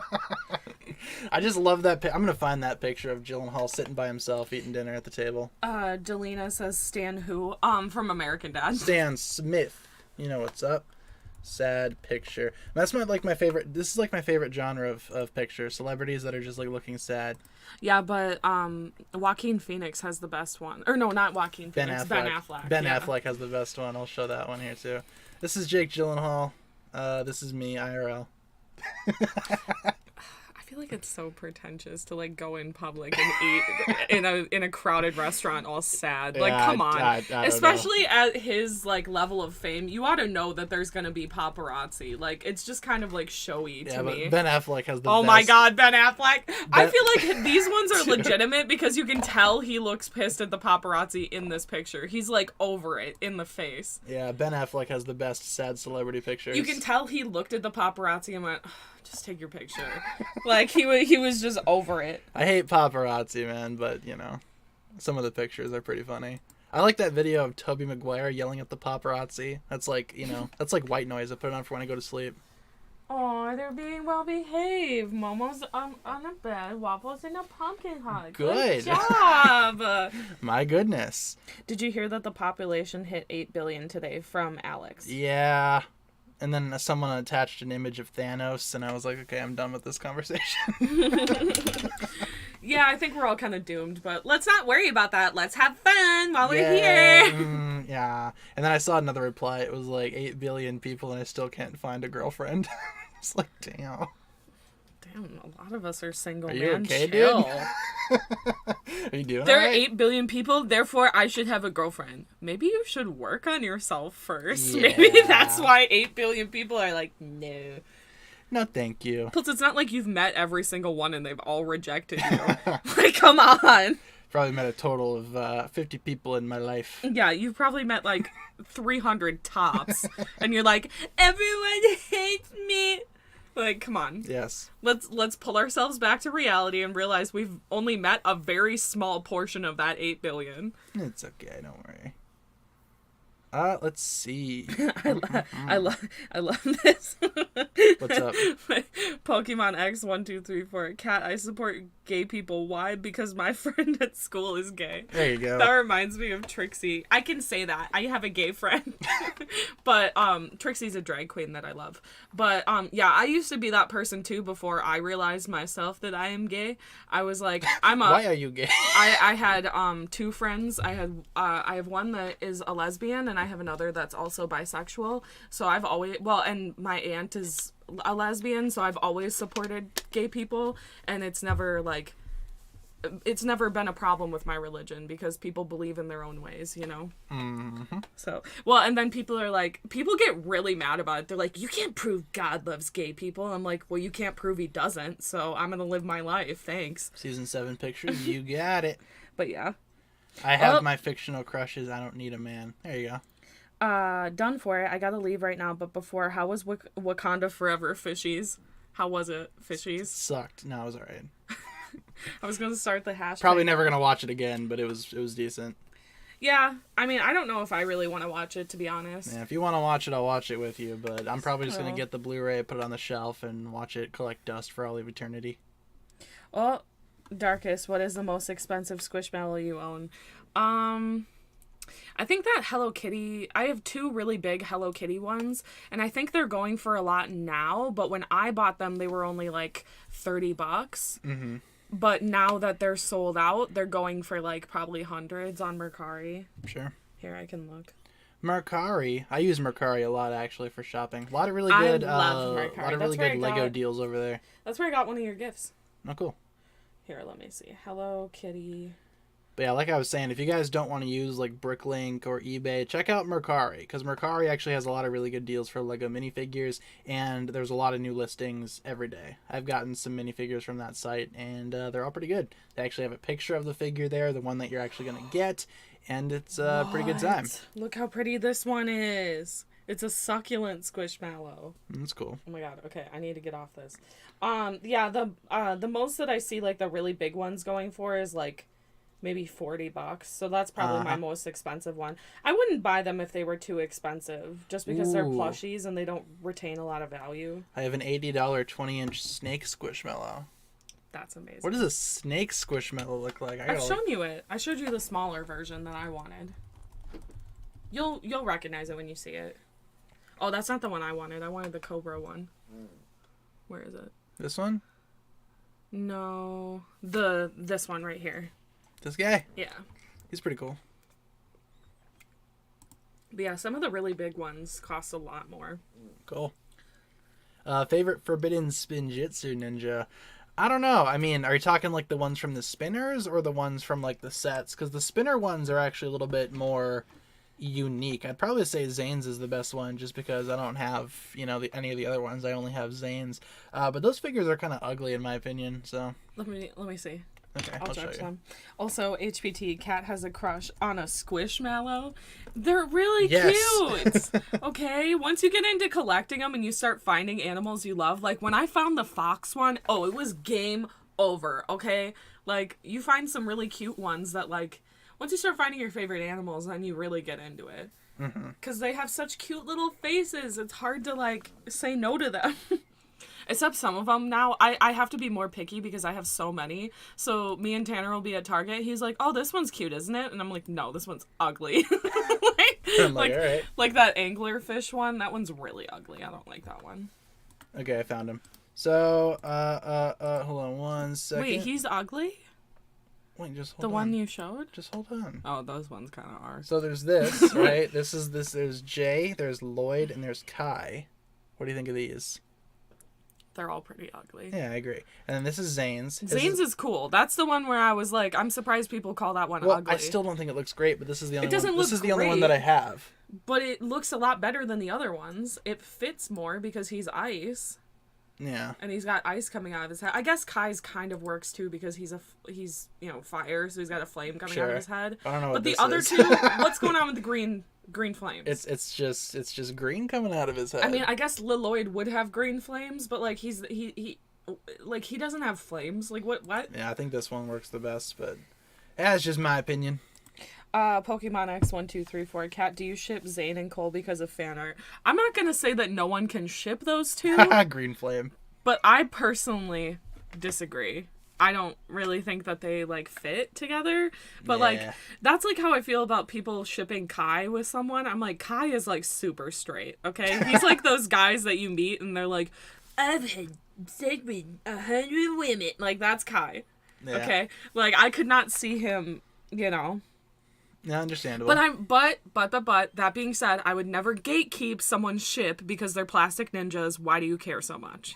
I just love that. I'm going to find that picture of Gyllenhaal sitting by himself eating dinner at the table. Delina says Stan who? From American Dad. Stan Smith. You know what's up. Sad picture. That's my favorite. This is like my favorite genre of picture. Celebrities that are just like looking sad. Yeah, but Joaquin Phoenix has the best one. Or no, not Joaquin Phoenix. Ben Affleck. Ben Affleck has the best one. I'll show that one here too. This is Jake Gyllenhaal. This is me, IRL. I feel like it's so pretentious to like go in public and eat in a crowded restaurant all sad. Like, come on. I Especially at his like level of fame, you ought to know that there's gonna be paparazzi. Like, it's just kind of like showy to me. Ben Affleck has the Oh best. my God, Ben Affleck! I feel like these ones are legitimate because you can tell he looks pissed at the paparazzi in this picture. He's like over it in the face. Yeah, Ben Affleck has the best sad celebrity pictures. You can tell he looked at the paparazzi and went, just take your picture. Like, he was just over it. I hate paparazzi, man, but, you know, some of the pictures are pretty funny. I like that video of Tobey Maguire yelling at the paparazzi. That's like, you know, that's like white noise. I put it on for when I go to sleep. Oh, they're being well behaved. Momo's on a bed, Waffles in a pumpkin hut. Good job. My goodness. Did you hear that the population hit 8 billion today from Alex? Yeah. And then someone attached an image of Thanos, and I was like, okay, I'm done with this conversation. Yeah, I think we're all kind of doomed, but let's not worry about that. Let's have fun while we're here. Yeah. And then I saw another reply. It was like 8 billion people, and I still can't find a girlfriend. It's like, damn. Damn, a lot of us are single, are you man. okay, Chill. dude? Are you doing There all are right? 8 billion people, therefore I should have a girlfriend. Maybe you should work on yourself first. Yeah. Maybe that's why 8 billion people are like, no. No, thank you. Plus, it's not like you've met every single one and they've all rejected you. Like, come on. Probably met a total of 50 people in my life. Yeah, you've probably met like 300 tops. And you're like, everyone hates me. Like, come on. Yes. Let's pull ourselves back to reality and realize we've only met a very small portion of that 8 billion. It's okay, don't worry. Let's see. I love this. What's up? Pokemon X 1234. Cat, I support gay people. Why? Because my friend at school is gay. There you go. That reminds me of Trixie. I can say that. I have a gay friend. But Trixie's a drag queen that I love. But yeah, I used to be that person too before I realized myself that I am gay. I was like, Why are you gay? I had 2 friends. I have one that is a lesbian and I have another that's also bisexual. So I've always, and my aunt is a lesbian, so I've always supported gay people, and it's never been a problem with my religion because people believe in their own ways, you know? Mm-hmm. So, and then people get really mad about it. They're like, you can't prove God loves gay people. I'm like, well, you can't prove he doesn't, so I'm gonna live my life, thanks. Season 7 pictures, you got it. But yeah. I have my fictional crushes, I don't need a man. There you go. Done for it. I gotta leave right now, but before, how was Wakanda Forever, Fishies? How was it, Fishies? It sucked. No, it was alright. I was gonna start the hashtag. Probably never gonna watch it again, but it was decent. Yeah, I mean, I don't know if I really want to watch it, to be honest. Yeah, if you want to watch it, I'll watch it with you, but I'm probably just gonna get the Blu-ray, put it on the shelf, and watch it collect dust for all of eternity. Well, Darkest, what is the most expensive Squishmallow you own? I think that Hello Kitty, I have 2 really big Hello Kitty ones, and I think they're going for a lot now, but when I bought them, they were only like $30. Mm-hmm. But now that they're sold out, they're going for like probably hundreds on Mercari. Sure. Here, I can look. Mercari. I use Mercari a lot actually for shopping. A lot of really I good, love Mercari. a lot of That's really where good I Lego got- deals over there. That's where I got one of your gifts. Oh, cool. Here, let me see. Hello Kitty. But yeah, like I was saying, if you guys don't want to use like Bricklink or eBay, check out Mercari, because Mercari actually has a lot of really good deals for Lego minifigures, and there's a lot of new listings every day. I've gotten some minifigures from that site, and they're all pretty good. They actually have a picture of the figure there, the one that you're actually going to get, and it's a pretty good time. Look how pretty this one is. It's a succulent squishmallow. That's cool. Oh my god. Okay, I need to get off this. Yeah, the most that I see like the really big ones going for is like maybe $40. So that's probably my most expensive one. I wouldn't buy them if they were too expensive, just because they're plushies and they don't retain a lot of value. I have an $80 20-inch snake squishmallow. That's amazing. What does a snake squishmallow look like? I've shown you it. I showed you the smaller version that I wanted. You'll recognize it when you see it. Oh, that's not the one I wanted. I wanted the Cobra one. Where is it? This one? No, this one right here. This guy? Yeah. He's pretty cool. But yeah, some of the really big ones cost a lot more. Cool. Favorite Forbidden Spinjitzu Ninja? I don't know. I mean, are you talking like the ones from the spinners or the ones from like the sets? Because the spinner ones are actually a little bit more unique. I'd probably say Zane's is the best one, just because I don't have, any of the other ones. I only have Zane's. But those figures are kind of ugly in my opinion. So let me see. Okay, I'll show judge you. them. Also, HPT Cat has a crush on a squishmallow. They're really cute. Okay, once you get into collecting them and you start finding animals you love, like when I found the fox one, it was game over. Okay, like you find some really cute ones that like once you start finding your favorite animals, then you really get into it. Because they have such cute little faces. It's hard to like say no to them. Except some of them now. I have to be more picky because I have so many. So me and Tanner will be at Target. He's like, oh, this one's cute, isn't it? And I'm like, no, this one's ugly. I'm like, all right. Like that anglerfish one. That one's really ugly. I don't like that one. Okay, I found him. So, hold on one second. Wait, he's ugly? Wait, just hold the on. one you showed? Just hold on. Oh, those ones kind of are. So there's this, right? There's Jay, there's Lloyd, and there's Kai. What do you think of these? They're all pretty ugly. Yeah, I agree. And then this is Zane's. Zane's is cool. That's the one where I was like, I'm surprised people call that one ugly. I still don't think it looks great, but this is the only doesn't one. look This is the only one great. that I have. But it looks a lot better than the other ones. It fits more because he's ice. Yeah. And he's got ice coming out of his head. I guess Kai's kind of works too because he's fire, so he's got a flame coming out of his head. I don't know but what the this other is. two, what's going on with the green flames? It's just green coming out of his head. I mean, I guess Lloyd would have green flames, but like he doesn't have flames. Like what? Yeah, I think this one works the best, but that's just my opinion. Pokemon X1234 Cat, do you ship Zane and Cole because of fan art? I'm not gonna say that no one can ship those two, Green flame. but I personally disagree. I don't really think that they like fit together. But like that's like how I feel about people shipping Kai with someone. I'm like, Kai is like super straight, okay? He's like those guys that you meet and they're like, I've had sex with 100 women. Like that's Kai. Yeah. Okay? Like I could not see him, Yeah, understandable. But that being said, I would never gatekeep someone's ship because they're plastic ninjas. Why do you care so much?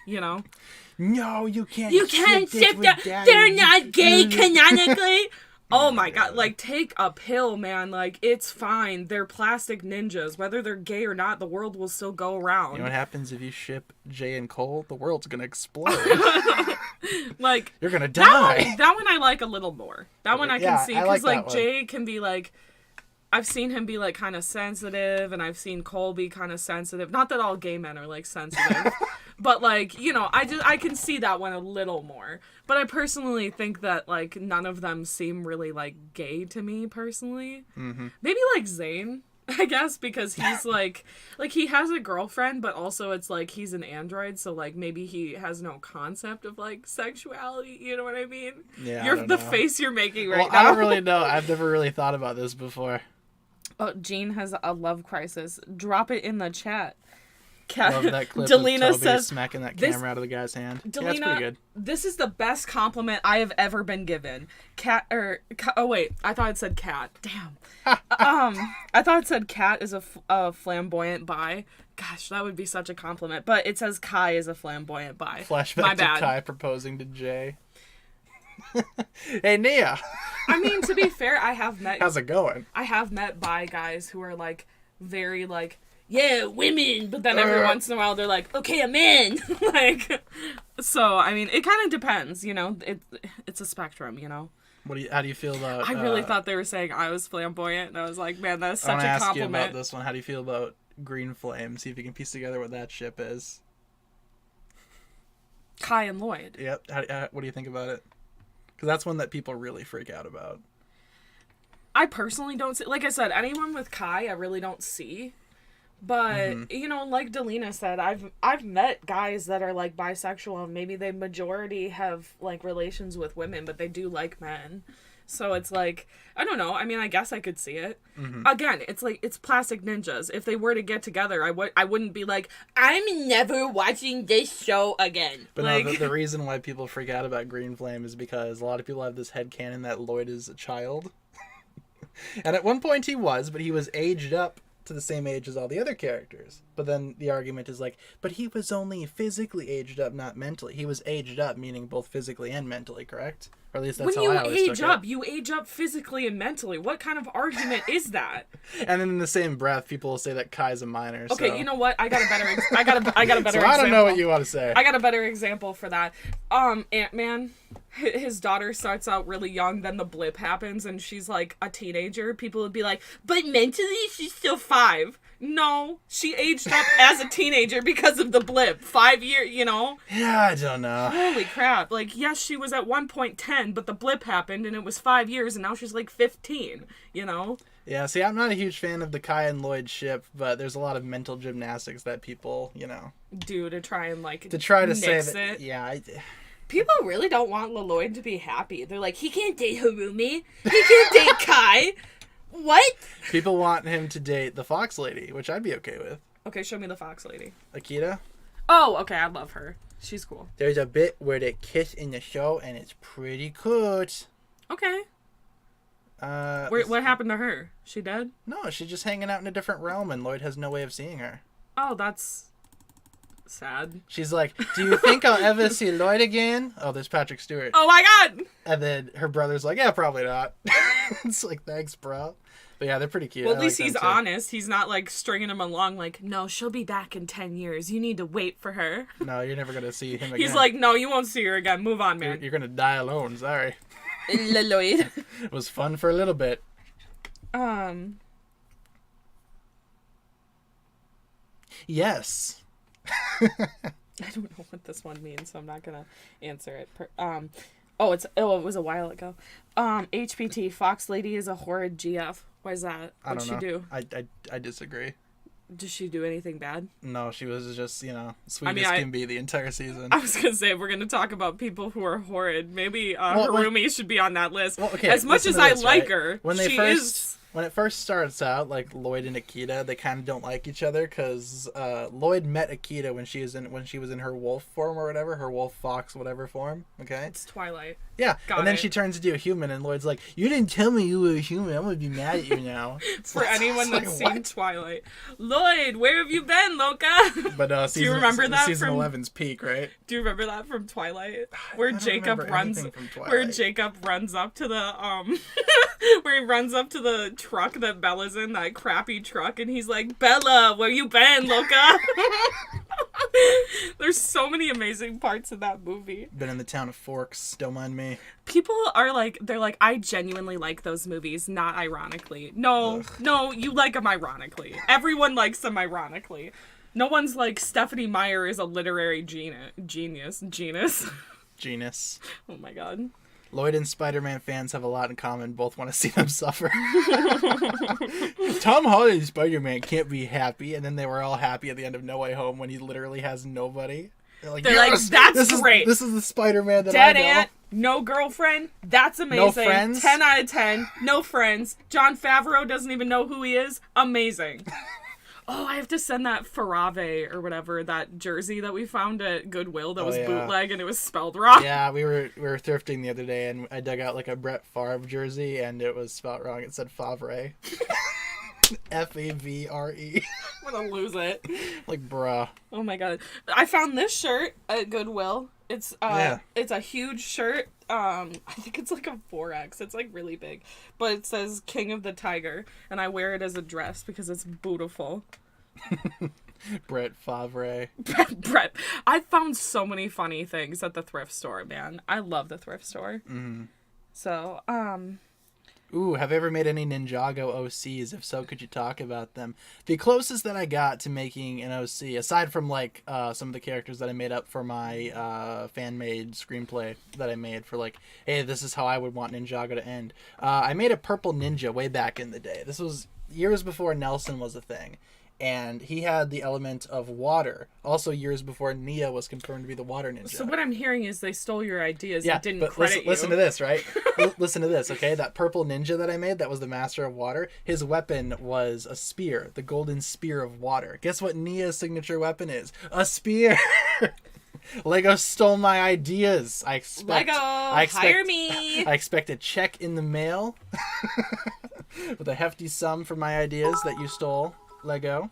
No, you can't. You can't ship them. They're not gay canonically. Oh my god, like take a pill, man. Like it's fine. They're plastic ninjas. Whether they're gay or not, the world will still go around. You know what happens if you ship Jay and Cole? The world's gonna explode. Like you're gonna die. That one I like a little more. That one I can see because like Jay can be like, I've seen him be like kind of sensitive, and I've seen Cole be kind of sensitive. Not that all gay men are like sensitive, but like I can see that one a little more. But I personally think that like none of them seem really like gay to me personally. Mm-hmm. Maybe like Zane, I guess, because he's like he has a girlfriend, but also it's like he's an android, so like maybe he has no concept of like sexuality. You know what I mean? Yeah. The face you're making right now. I don't really know. I've never really thought about this before. Oh, Jean has a love crisis. Drop it in the chat. Love that clip Delina of Toby says, smacking that camera out of the guy's hand. Delina, yeah, that's pretty good. This is the best compliment I have ever been given. Oh wait, I thought it said cat. Damn. I thought it said cat is a flamboyant bi. Gosh, that would be such a compliment. But it says Kai is a flamboyant bi. Flashback My to bad. Kai proposing to Jay. Hey, Nia. I mean, to be fair, I have met... How's it going? I have met bi guys who are, like, very, like, yeah, women, but then every once in a while they're like, okay, a man. Like, so, I mean, it kind of depends, you know? It's a spectrum, you know? How do you feel about... I really thought they were saying I was flamboyant, and I was like, man, that's such a compliment. I want to ask you about this one. How do you feel about Green Flame? See if you can piece together what that ship is. Kai and Lloyd. Yep. What do you think about it? Because that's one that people really freak out about. I personally don't see... Like I said, anyone with Kai, I really don't see. But, you know, like Delina said, I've met guys that are, like, bisexual, and maybe they majority have, like, relations with women, but they do like men. So it's like, I don't know. I mean, I guess I could see it. Again, it's like, it's Plastic Ninjas. If they were to get together, I wouldn't be like, I'm never watching this show again. But like... no, the reason why people freak out about Green Flame is because a lot of people have this headcanon that Lloyd is a child. And at one point he was, but he was aged up to the same age as all the other characters. But then the argument is like, but he was only physically aged up, not mentally. He was aged up, meaning both physically and mentally, correct? Or at least that's how I always took it. You age up physically and mentally. What kind of argument is that? And then in the same breath, people will say that Kai's a minor. Okay, so. you know what? I got a better example. So I don't know what you want to say. I got a better example for that. Ant-Man, his daughter starts out really young, then the blip happens, and she's like a teenager. People would be like, but mentally she's still 5. No, she aged up as a teenager because of the blip. 5 years, you know? Yeah, I don't know. Holy crap. Like, yes, she was at one point 10, but the blip happened, and it was 5 years, and now she's like 15, you know? Yeah, see, I'm not a huge fan of the Kai and Lloyd ship, but there's a lot of mental gymnastics that people, you know... do to try and, like, to try to nix say that... it. Yeah, People really don't want Lloyd to be happy. They're like, he can't date Harumi. He can't date Kai. What? People want him to date the Fox Lady, which I'd be okay with. Okay, show me the Fox Lady. Akita? Oh, okay, I love her. She's cool. There's a bit where they kiss in the show, and it's pretty cute. Okay. What happened to her? She dead? No, she's just hanging out in a different realm, and Lloyd has no way of seeing her. Oh, that's sad. She's like, do you think I'll ever see Lloyd again? Oh, there's Patrick Stewart. Oh my god! And then her brother's like, yeah, probably not. It's like, thanks, bro. But yeah, they're pretty cute. Well, at least he's honest. He's not like stringing him along like, no, she'll be back in 10 years. You need to wait for her. No, you're never going to see him again. He's like, no, you won't see her again. Move on, man. You're going to die alone. Sorry. Lloyd. It was fun for a little bit. I Yes. don't know what this one means, so I'm not gonna answer it. It was a while ago. HPT, Fox Lady is a horrid GF. Why is that? What'd she do? I disagree. Did she do anything bad? No, she was just, sweet as can be the entire season. I was gonna say, if we're gonna talk about people who are horrid, maybe Harumi should be on that list. Well, okay, as much as I like her, when it first starts out, like Lloyd and Akita, they kind of don't like each other because Lloyd met Akita when she was in her wolf form or whatever, her wolf fox whatever form. Okay, it's Twilight. Yeah, and then she turns into a human, and Lloyd's like, "You didn't tell me you were a human. I'm gonna be mad at you now." For anyone that's seen Twilight, Lloyd, where have you been, Loca? But do you remember that season 11's peak, right? Do you remember that from Twilight, where Jacob runs up to the where he runs up to the truck that Bella's in, that crappy truck, and he's like, Bella, where you been, Loca? There's so many amazing parts in that movie. Been in the town of Forks, don't mind me. People are like, they're like, I genuinely like those movies, not ironically. No, you like them ironically. Everyone likes them ironically. No one's like, Stephanie Meyer is a literary genius. Oh my god. Lloyd and Spider-Man fans have a lot in common. Both want to see them suffer. Tom Holland's Spider-Man can't be happy, and then they were all happy at the end of No Way Home when he literally has nobody. They're like, that's great. This is the Spider-Man that Dead I know. Aunt, no girlfriend. That's amazing. No friends. 10 out of 10. No friends. Jon Favreau doesn't even know who he is. Amazing. Oh, I have to send that Farave or whatever, that jersey that we found at Goodwill that was bootleg and it was spelled wrong. Yeah, we were thrifting the other day and I dug out like a Brett Favre jersey and it was spelled wrong. It said Favre. Favre. I'm gonna lose it. Like, bruh. Oh my god. I found this shirt at Goodwill. It's a huge shirt. I think it's like a 4X. It's like really big. But it says King of the Tiger. And I wear it as a dress because it's beautiful. Brett Favre. Brett. I found so many funny things at the thrift store, man. I love the thrift store. Mm-hmm. So, Ooh, have you ever made any Ninjago OCs? If so, could you talk about them? The closest that I got to making an OC, aside from like some of the characters that I made up for my fan-made screenplay that I made for like, hey, this is how I would want Ninjago to end. I made a purple ninja way back in the day. This was years before Nelson was a thing. And he had the element of water. Also years before Nia was confirmed to be the water ninja. So what I'm hearing is they stole your ideas and didn't credit you. Listen to this, right? Listen to this, okay? That purple ninja that I made, that was the master of water. His weapon was a spear, the golden spear of water. Guess what Nia's signature weapon is? A spear! Lego stole my ideas. Hire me! I expect a check in the mail with a hefty sum for my ideas that you stole. Lego.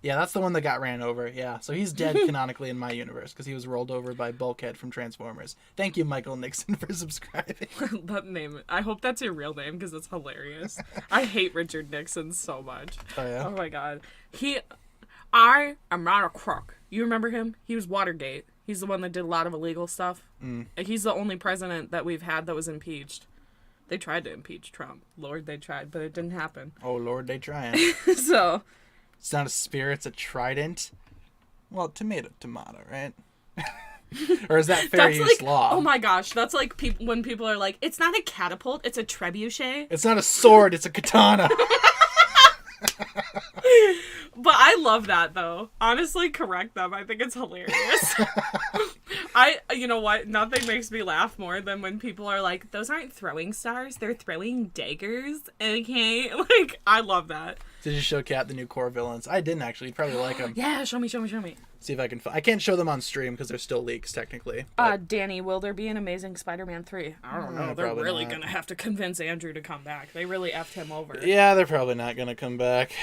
Yeah, that's the one that got ran over. Yeah, so he's dead canonically in my universe because he was rolled over by Bulkhead from Transformers. Thank you, Michael Nixon, for subscribing. That name. I hope that's your real name because it's hilarious. I hate Richard Nixon so much. Oh, yeah? Oh, my God. I am not a crook. You remember him? He was Watergate. He's the one that did a lot of illegal stuff. He's the only president that we've had that was impeached. They tried to impeach Trump. Lord, they tried, but it didn't happen. Oh, Lord, they trying. So... It's not a spear, it's a trident. Well, tomato, right? Or is that fair use law? Oh my gosh, that's like when people are like, it's not a catapult, it's a trebuchet. It's not a sword, it's a katana. But I love that, though. Honestly, correct them. I think it's hilarious. You know what? Nothing makes me laugh more than when people are like, those aren't throwing stars, they're throwing daggers. Okay? Like, I love that. Did you show Kat the new core villains? I didn't actually. You'd probably like them. Yeah, show me. See if I can. I can't show them on stream because they're still leaks, technically. Danny, will there be an Amazing Spider-Man 3? I don't know. They're really going to have to convince Andrew to come back. They really effed him over. Yeah, they're probably not going to come back.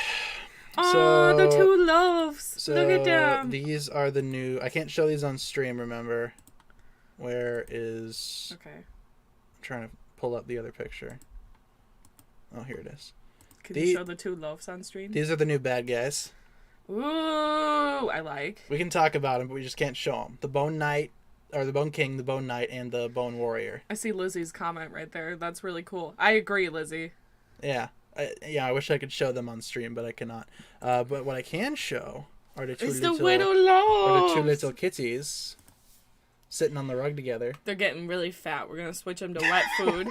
Oh, the two loaves. So look at them. These are the new... I can't show these on stream, remember. Where is... Okay. I'm trying to pull up the other picture. Oh, here it is. Can you show the two loaves on stream? These are the new bad guys. Ooh, I like. We can talk about them, but we just can't show them. The Bone Knight, or the Bone King, the Bone Knight, and the Bone Warrior. I see Lizzie's comment right there. That's really cool. I agree, Lizzie. Yeah. I wish I could show them on stream, but I cannot. But what I can show are the two little kitties sitting on the rug together. They're getting really fat. We're gonna switch them to wet food.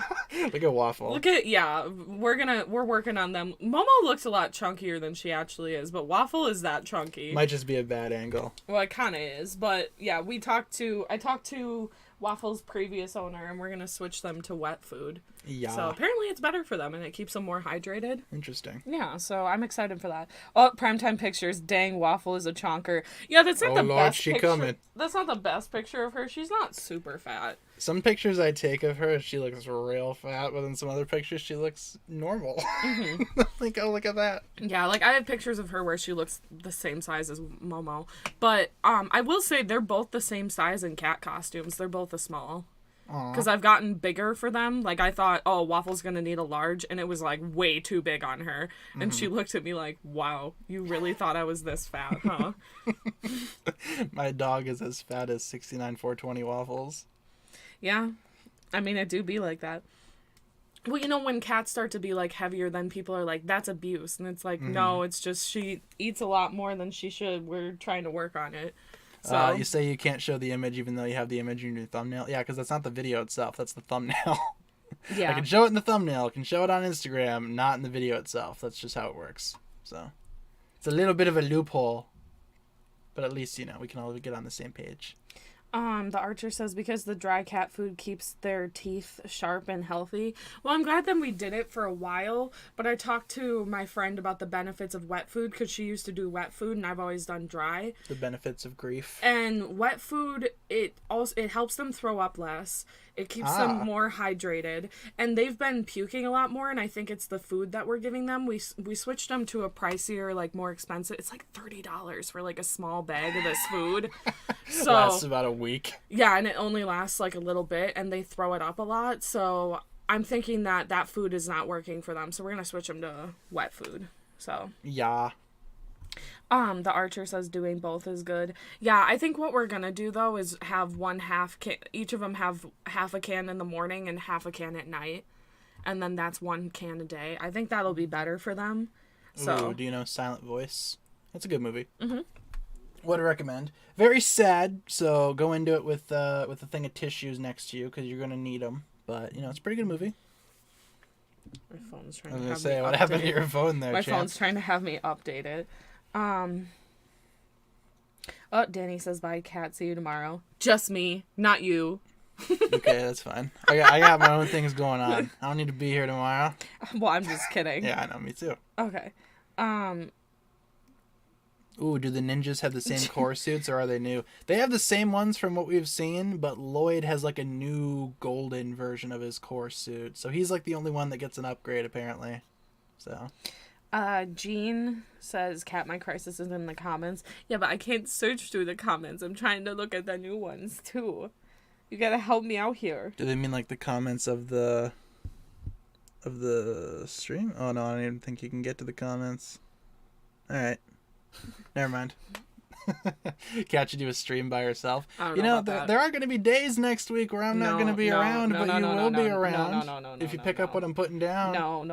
Look at Waffle. We're working on them. Momo looks a lot chunkier than she actually is, but Waffle is that chunky. Might just be a bad angle. Well, it kind of is, but yeah, I talked to Waffle's previous owner, and we're gonna switch them to wet food. Yeah. So apparently it's better for them, and it keeps them more hydrated. Interesting. Yeah, so I'm excited for that. Oh, Primetime Pictures. Dang, Waffle is a chonker. Yeah, that's not the best picture. Coming. That's not the best picture of her. She's not super fat. Some pictures I take of her, she looks real fat, but in some other pictures, she looks normal. Mm-hmm. Like, oh, look at that. Yeah, like, I have pictures of her where she looks the same size as Momo. But I will say they're both the same size in cat costumes. They're both a small. Because I've gotten bigger for them. Like, I thought, oh, Waffle's gonna need a large, and it was, like, way too big on her. And she looked at me like, wow, you really thought I was this fat, huh? My dog is as fat as 69 420 Waffles. Yeah. I mean, it do be like that. Well, you know, when cats start to be, like, heavier, then people are like, that's abuse. And it's like, no, it's just she eats a lot more than she should. We're trying to work on it. So you say you can't show the image even though you have the image in your thumbnail? Yeah, because that's not the video itself. That's the thumbnail. Yeah. I can show it in the thumbnail. I can show it on Instagram, not in the video itself. That's just how it works. So it's a little bit of a loophole. But at least, you know, we can all get on the same page. The Archer says because the dry cat food keeps their teeth sharp and healthy. Well, I'm glad that we did it for a while, but I talked to my friend about the benefits of wet food because she used to do wet food and I've always done dry. The benefits of grief. And wet food, it helps them throw up less. It keeps them more hydrated. And they've been puking a lot more, and I think it's the food that we're giving them. We switched them to a pricier, like, more expensive. It's like $30 for, like, a small bag of this food. So lasts about a week. Yeah, and it only lasts, like, a little bit, and they throw it up a lot. So I'm thinking that food is not working for them, so we're going to switch them to wet food. So yeah. The Archer says doing both is good. Yeah, I think what we're gonna do though is have one half can. Each of them have half a can in the morning and half a can at night, and then that's 1 can a day. I think that'll be better for them. So, ooh, do you know Silent Voice? It's a good movie. Mm-hmm. Would recommend. Very sad, so go into it with a thing of tissues next to you because you're gonna need them. But it's a pretty good movie. My phone's trying I was to gonna have say, me what update. happened to your phone there? My Champ? phone's trying to have me update it. Oh, Danny says bye, cat. See you tomorrow. Just me, not you. Okay, that's fine. I got my own things going on. I don't need to be here tomorrow. Well, I'm just kidding. Yeah, I know. Me too. Okay. Ooh, do the ninjas have the same core suits or are they new? They have the same ones from what we've seen, but Lloyd has like a new golden version of his core suit. So he's like the only one that gets an upgrade apparently. So Jean says Cat My Crisis is in the comments. Yeah, but I can't search through the comments. I'm trying to look at the new ones too. You gotta help me out here. do they mean like the comments of the stream? Oh no, I don't even think you can get to the comments. Alright. Never mind. Cat should do a stream by herself. I don't know about that. There are going to be days next week where I'm not going to be around, but you will be around if you pick up what I'm putting down. No.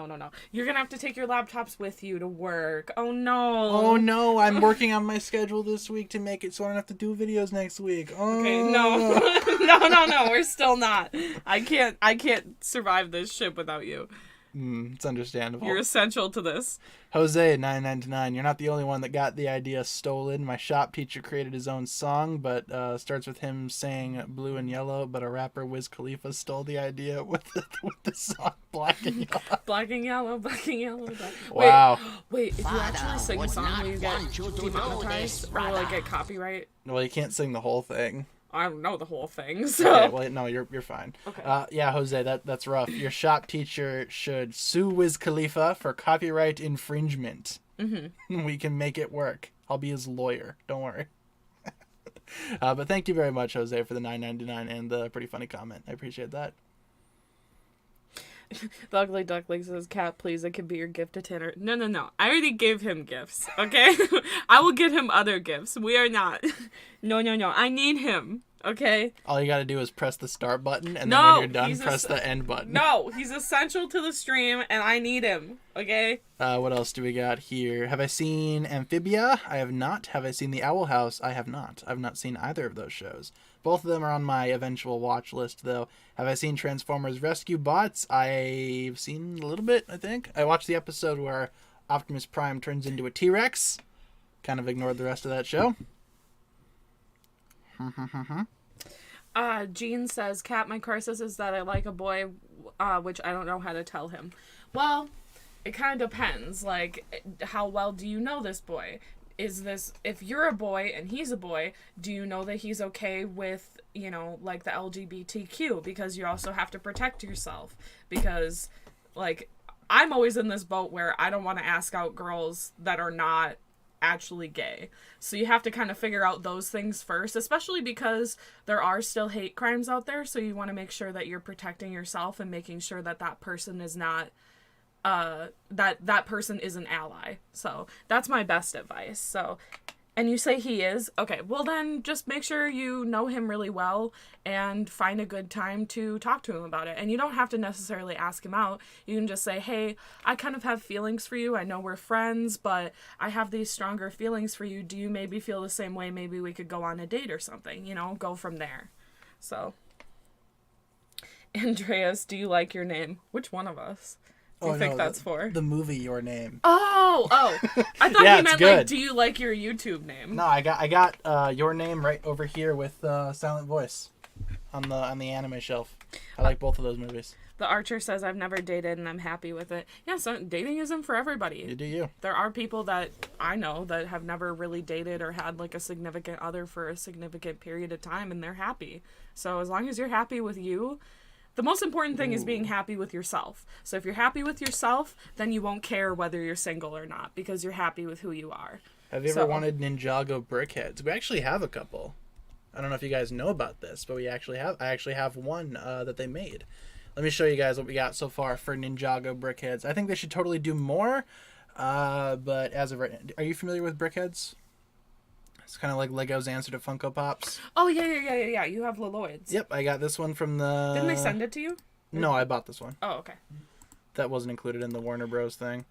You're going to have to take your laptops with you to work. Oh, no. Oh, no. I'm working on my schedule this week to make it so I don't have to do videos next week. Oh. Okay, no. No. We're still not. I can't survive this ship without you. It's understandable. You're essential to this. Jose, 999. You're not the only one that got the idea stolen. My shop teacher created his own song, but starts with him saying blue and yellow, but a rapper, Wiz Khalifa, stole the idea with the song Black and Yellow. Black and yellow, black and yellow. Black. Wow. Wait, if you actually sing a song, will you get demonetized? Or will it get copyright? Well, you can't sing the whole thing. I don't know the whole thing, so... Okay, well, no, you're fine. Okay. Yeah, Jose, that's rough. Your shop teacher should sue Wiz Khalifa for copyright infringement. Mm-hmm. We can make it work. I'll be his lawyer. Don't worry. But thank you very much, Jose, for the $9.99 and the pretty funny comment. I appreciate that. The Ugly Duckling says, Cat, please, it could be your gift to Tanner. No. I already gave him gifts, okay? I will get him other gifts. We are not. No. I need him, okay? All you gotta do is press the start button, and then when you're done, press the end button. No, he's essential to the stream, and I need him, okay? What else do we got here? Have I seen Amphibia? I have not. Have I seen The Owl House? I have not. I've not seen either of those shows. Both of them are on my eventual watch list, though. Have I seen Transformers Rescue Bots? I've seen a little bit, I think. I watched the episode where Optimus Prime turns into a T-Rex. Kind of ignored the rest of that show. Jean says, Cat, my crisis is that I like a boy, which I don't know how to tell him. Well, it kind of depends. Like, how well do you know this boy? Is this, if you're a boy and he's a boy, do you know that he's okay with, like the LGBTQ? Because you also have to protect yourself. Because, like, I'm always in this boat where I don't want to ask out girls that are not actually gay. So you have to kind of figure out those things first, especially because there are still hate crimes out there. So you want to make sure that you're protecting yourself and making sure that that person is not that person is an ally. So that's my best advice. So, and you say he is, okay, well then just make sure you know him really well and find a good time to talk to him about it. And you don't have to necessarily ask him out. You can just say, hey, I kind of have feelings for you. I know we're friends, but I have these stronger feelings for you. Do you maybe feel the same way? Maybe we could go on a date or something, go from there. So, Andreas, do you like your name? Which one of us? you think that's for? The movie Your Name. Oh. I thought Yeah, you it's meant good. like, do you like your YouTube name? No, I got Your Name right over here with Silent Voice on the anime shelf. I like both of those movies. The Archer says, I've never dated and I'm happy with it. Yeah, so dating isn't for everybody. You do you. There are people that I know that have never really dated or had like a significant other for a significant period of time and they're happy. So as long as you're happy with you, the most important thing is being happy with yourself. So if you're happy with yourself, then you won't care whether you're single or not because you're happy with who you are. Have you ever wanted Ninjago brickheads? We actually have a couple. I don't know if you guys know about this, but I actually have one that they made. Let me show you guys what we got so far for Ninjago brickheads. I think they should totally do more, but as of right now, are you familiar with brickheads? It's kind of like Lego's answer to Funko Pops. Oh, yeah. You have Leloids. Yep, I got this one from the... Didn't they send it to you? No, I bought this one. Oh, okay. That wasn't included in the Warner Bros. Thing.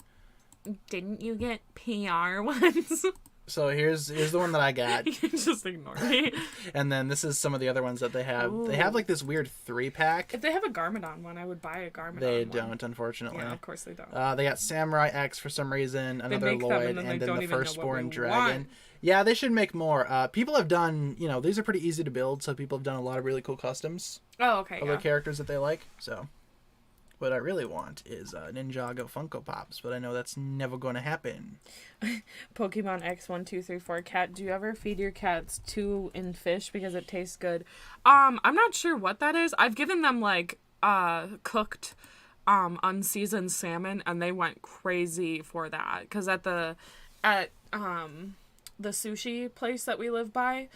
Didn't you get PR ones? So here's the one that I got. You can just ignore me. And then this is some of the other ones that they have. Ooh. They have like this weird 3-pack. If they have a Garmadon one, I would buy a Garmadon They one. don't, unfortunately. Yeah, of course they don't. They got Samurai X for some reason, another make them Lloyd, and then and they then don't the even know what Firstborn we Dragon. want. Yeah, they should make more. People have done, these are pretty easy to build, so people have done a lot of really cool customs Oh, okay, of the characters that they like. So, what I really want is Ninjago Funko Pops, but I know that's never going to happen. Pokemon X1234 cat. Do you ever feed your cats in fish because it tastes good? I'm not sure what that is. I've given them like cooked unseasoned salmon and they went crazy for that because at the sushi place that we live by,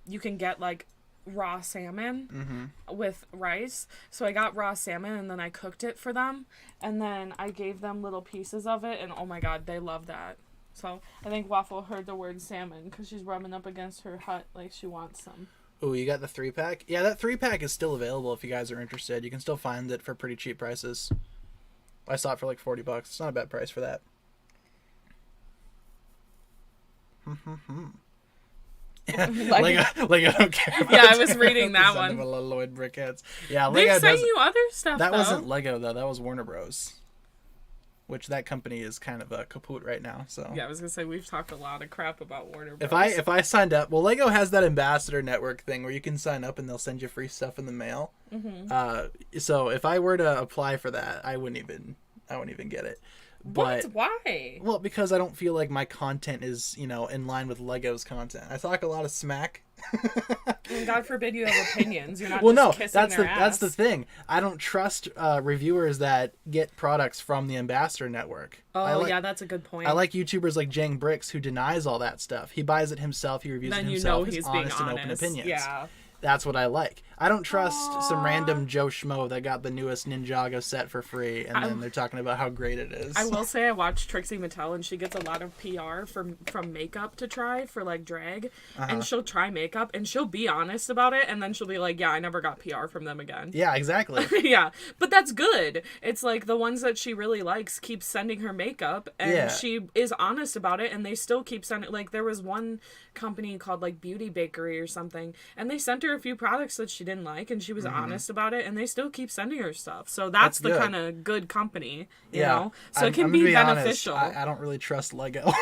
you can get like raw salmon with rice. So I got raw salmon and then I cooked it for them and then I gave them little pieces of it and oh my god, they love that. So I think Waffle heard the word salmon because she's rubbing up against her hut like she wants some. Oh, you got the 3-pack? Yeah, that 3-pack is still available if you guys are interested. You can still find it for pretty cheap prices. I saw it for like $40. It's not a bad price for that. Lego don't care about Yeah, I was reading that one. Lloyd brickheads. Yeah, They Lego sent does. you other stuff That though. wasn't Lego though. That was Warner Bros. Which that company is kind of kaput right now. So Yeah, I was gonna say we've talked a lot of crap about Warner Bros. if I signed up, well, Lego has that ambassador network thing where you can sign up and they'll send you free stuff in the mail. So if I were to apply for that, I wouldn't even get it. But, Why? Well, because I don't feel like my content is, in line with Lego's content. I talk a lot of smack. And God forbid you have opinions. You're not Well, just no, kissing their ass. that's the thing. I don't trust reviewers that get products from the Ambassador Network. Oh, yeah, that's a good point. I like YouTubers like Jang Bricks who denies all that stuff. He buys it himself. He reviews then it you himself. know He's he's honest being and open honest. opinions. Yeah. That's what I like. I don't trust some random Joe Schmo that got the newest Ninjago set for free, and then they're talking about how great it is. I will say I watched Trixie Mattel, and she gets a lot of PR from makeup to try for like drag, and she'll try makeup, and she'll be honest about it, and then she'll be like, "Yeah, I never got PR from them again." Yeah, exactly. Yeah, but that's good. It's like the ones that she really likes keep sending her makeup, and she is honest about it, and they still keep sending. Like there was one company called like Beauty Bakery or something, and they sent her a few products that she didn't like, and she was honest about it, and they still keep sending her stuff. So that's the kind of good company, you know. So it can be beneficial. Honest, I don't really trust Lego.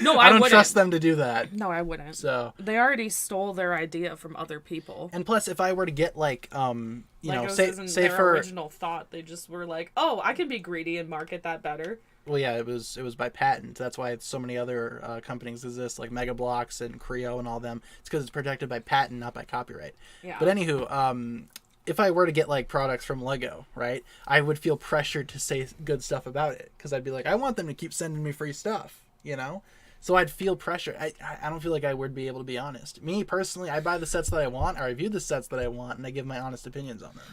No, I don't trust them to do that. No, I wouldn't. So they already stole their idea from other people. And plus, if I were to get like, Legos say their for original thought, they just were like, "Oh, I can be greedy and market that better." Well, yeah, it was by patent. That's why so many other companies exist, like Mega Bloks and Creo and all them. It's because it's protected by patent, not by copyright. Yeah. But anywho, if I were to get like products from Lego, right, I would feel pressured to say good stuff about it because I'd be like, I want them to keep sending me free stuff, So I'd feel pressure. I don't feel like I would be able to be honest. Me personally, I buy the sets that I want, or I review the sets that I want, and I give my honest opinions on them.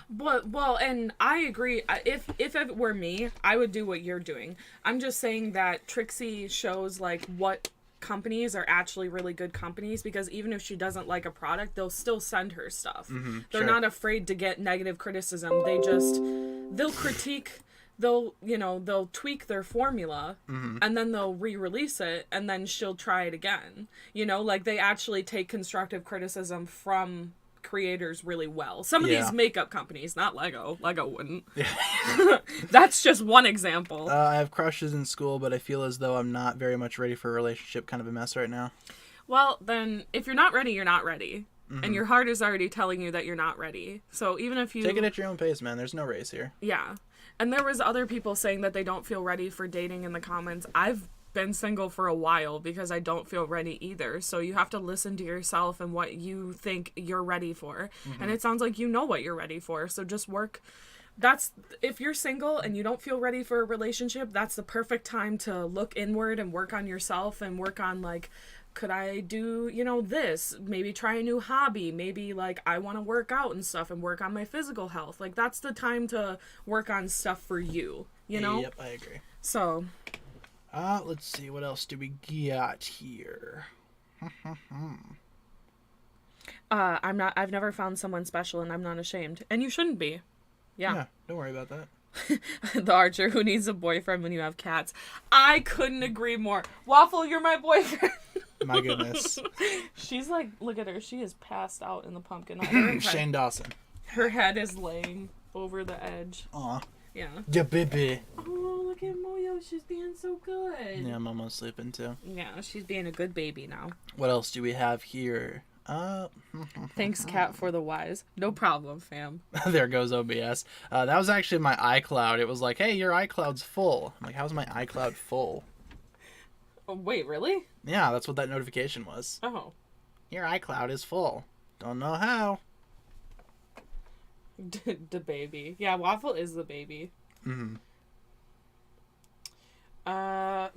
Well, and I agree. If it were me, I would do what you're doing. I'm just saying that Trixie shows like what companies are actually really good companies, because even if she doesn't like a product, they'll still send her stuff. They're not afraid to get negative criticism. They'll critique. They'll tweak their formula and then they'll re-release it and then she'll try it again. Like they actually take constructive criticism from creators really well. Some of these makeup companies, not Lego. Lego wouldn't. Yeah. That's just one example. I have crushes in school, but I feel as though I'm not very much ready for a relationship. Kind of a mess right now. Well, then, if you're not ready, you're not ready. Mm-hmm. And your heart is already telling you that you're not ready. So even if you... Take it at your own pace, man. There's no race here. Yeah. And there was other people saying that they don't feel ready for dating in the comments. I've been single for a while because I don't feel ready either. So you have to listen to yourself and what you think you're ready for. Mm-hmm. And it sounds like you know what you're ready for. So just work. If you're single and you don't feel ready for a relationship, that's the perfect time to look inward and work on yourself and work on, like, could I do, this? Maybe try a new hobby. Maybe, like, I want to work out and stuff and work on my physical health. Like, that's the time to work on stuff for you, Yep, I agree. So. Let's see. What else do we got here? I've never found someone special and I'm not ashamed. And you shouldn't be. Yeah, don't worry about that. The Archer who needs a boyfriend when you have cats. I couldn't agree more. Waffle, you're my boyfriend. My goodness. She's like, look at her. She is passed out in the pumpkin. Shane Dawson. Her head is laying over the edge. Aw. Yeah. Yeah, baby. Oh, look at Moyo. She's being so good. Yeah, Momo's sleeping too. Yeah, she's being a good baby now. What else do we have here? Thanks, Cat, for the wise. No problem, fam. There goes OBS. That was actually my iCloud. It was like, hey, your iCloud's full. I'm like, how's my iCloud full? Oh, wait, really? Yeah, that's what that notification was. Oh. Your iCloud is full. Don't know how. The baby. Yeah, Waffle is the baby. Mm-hmm.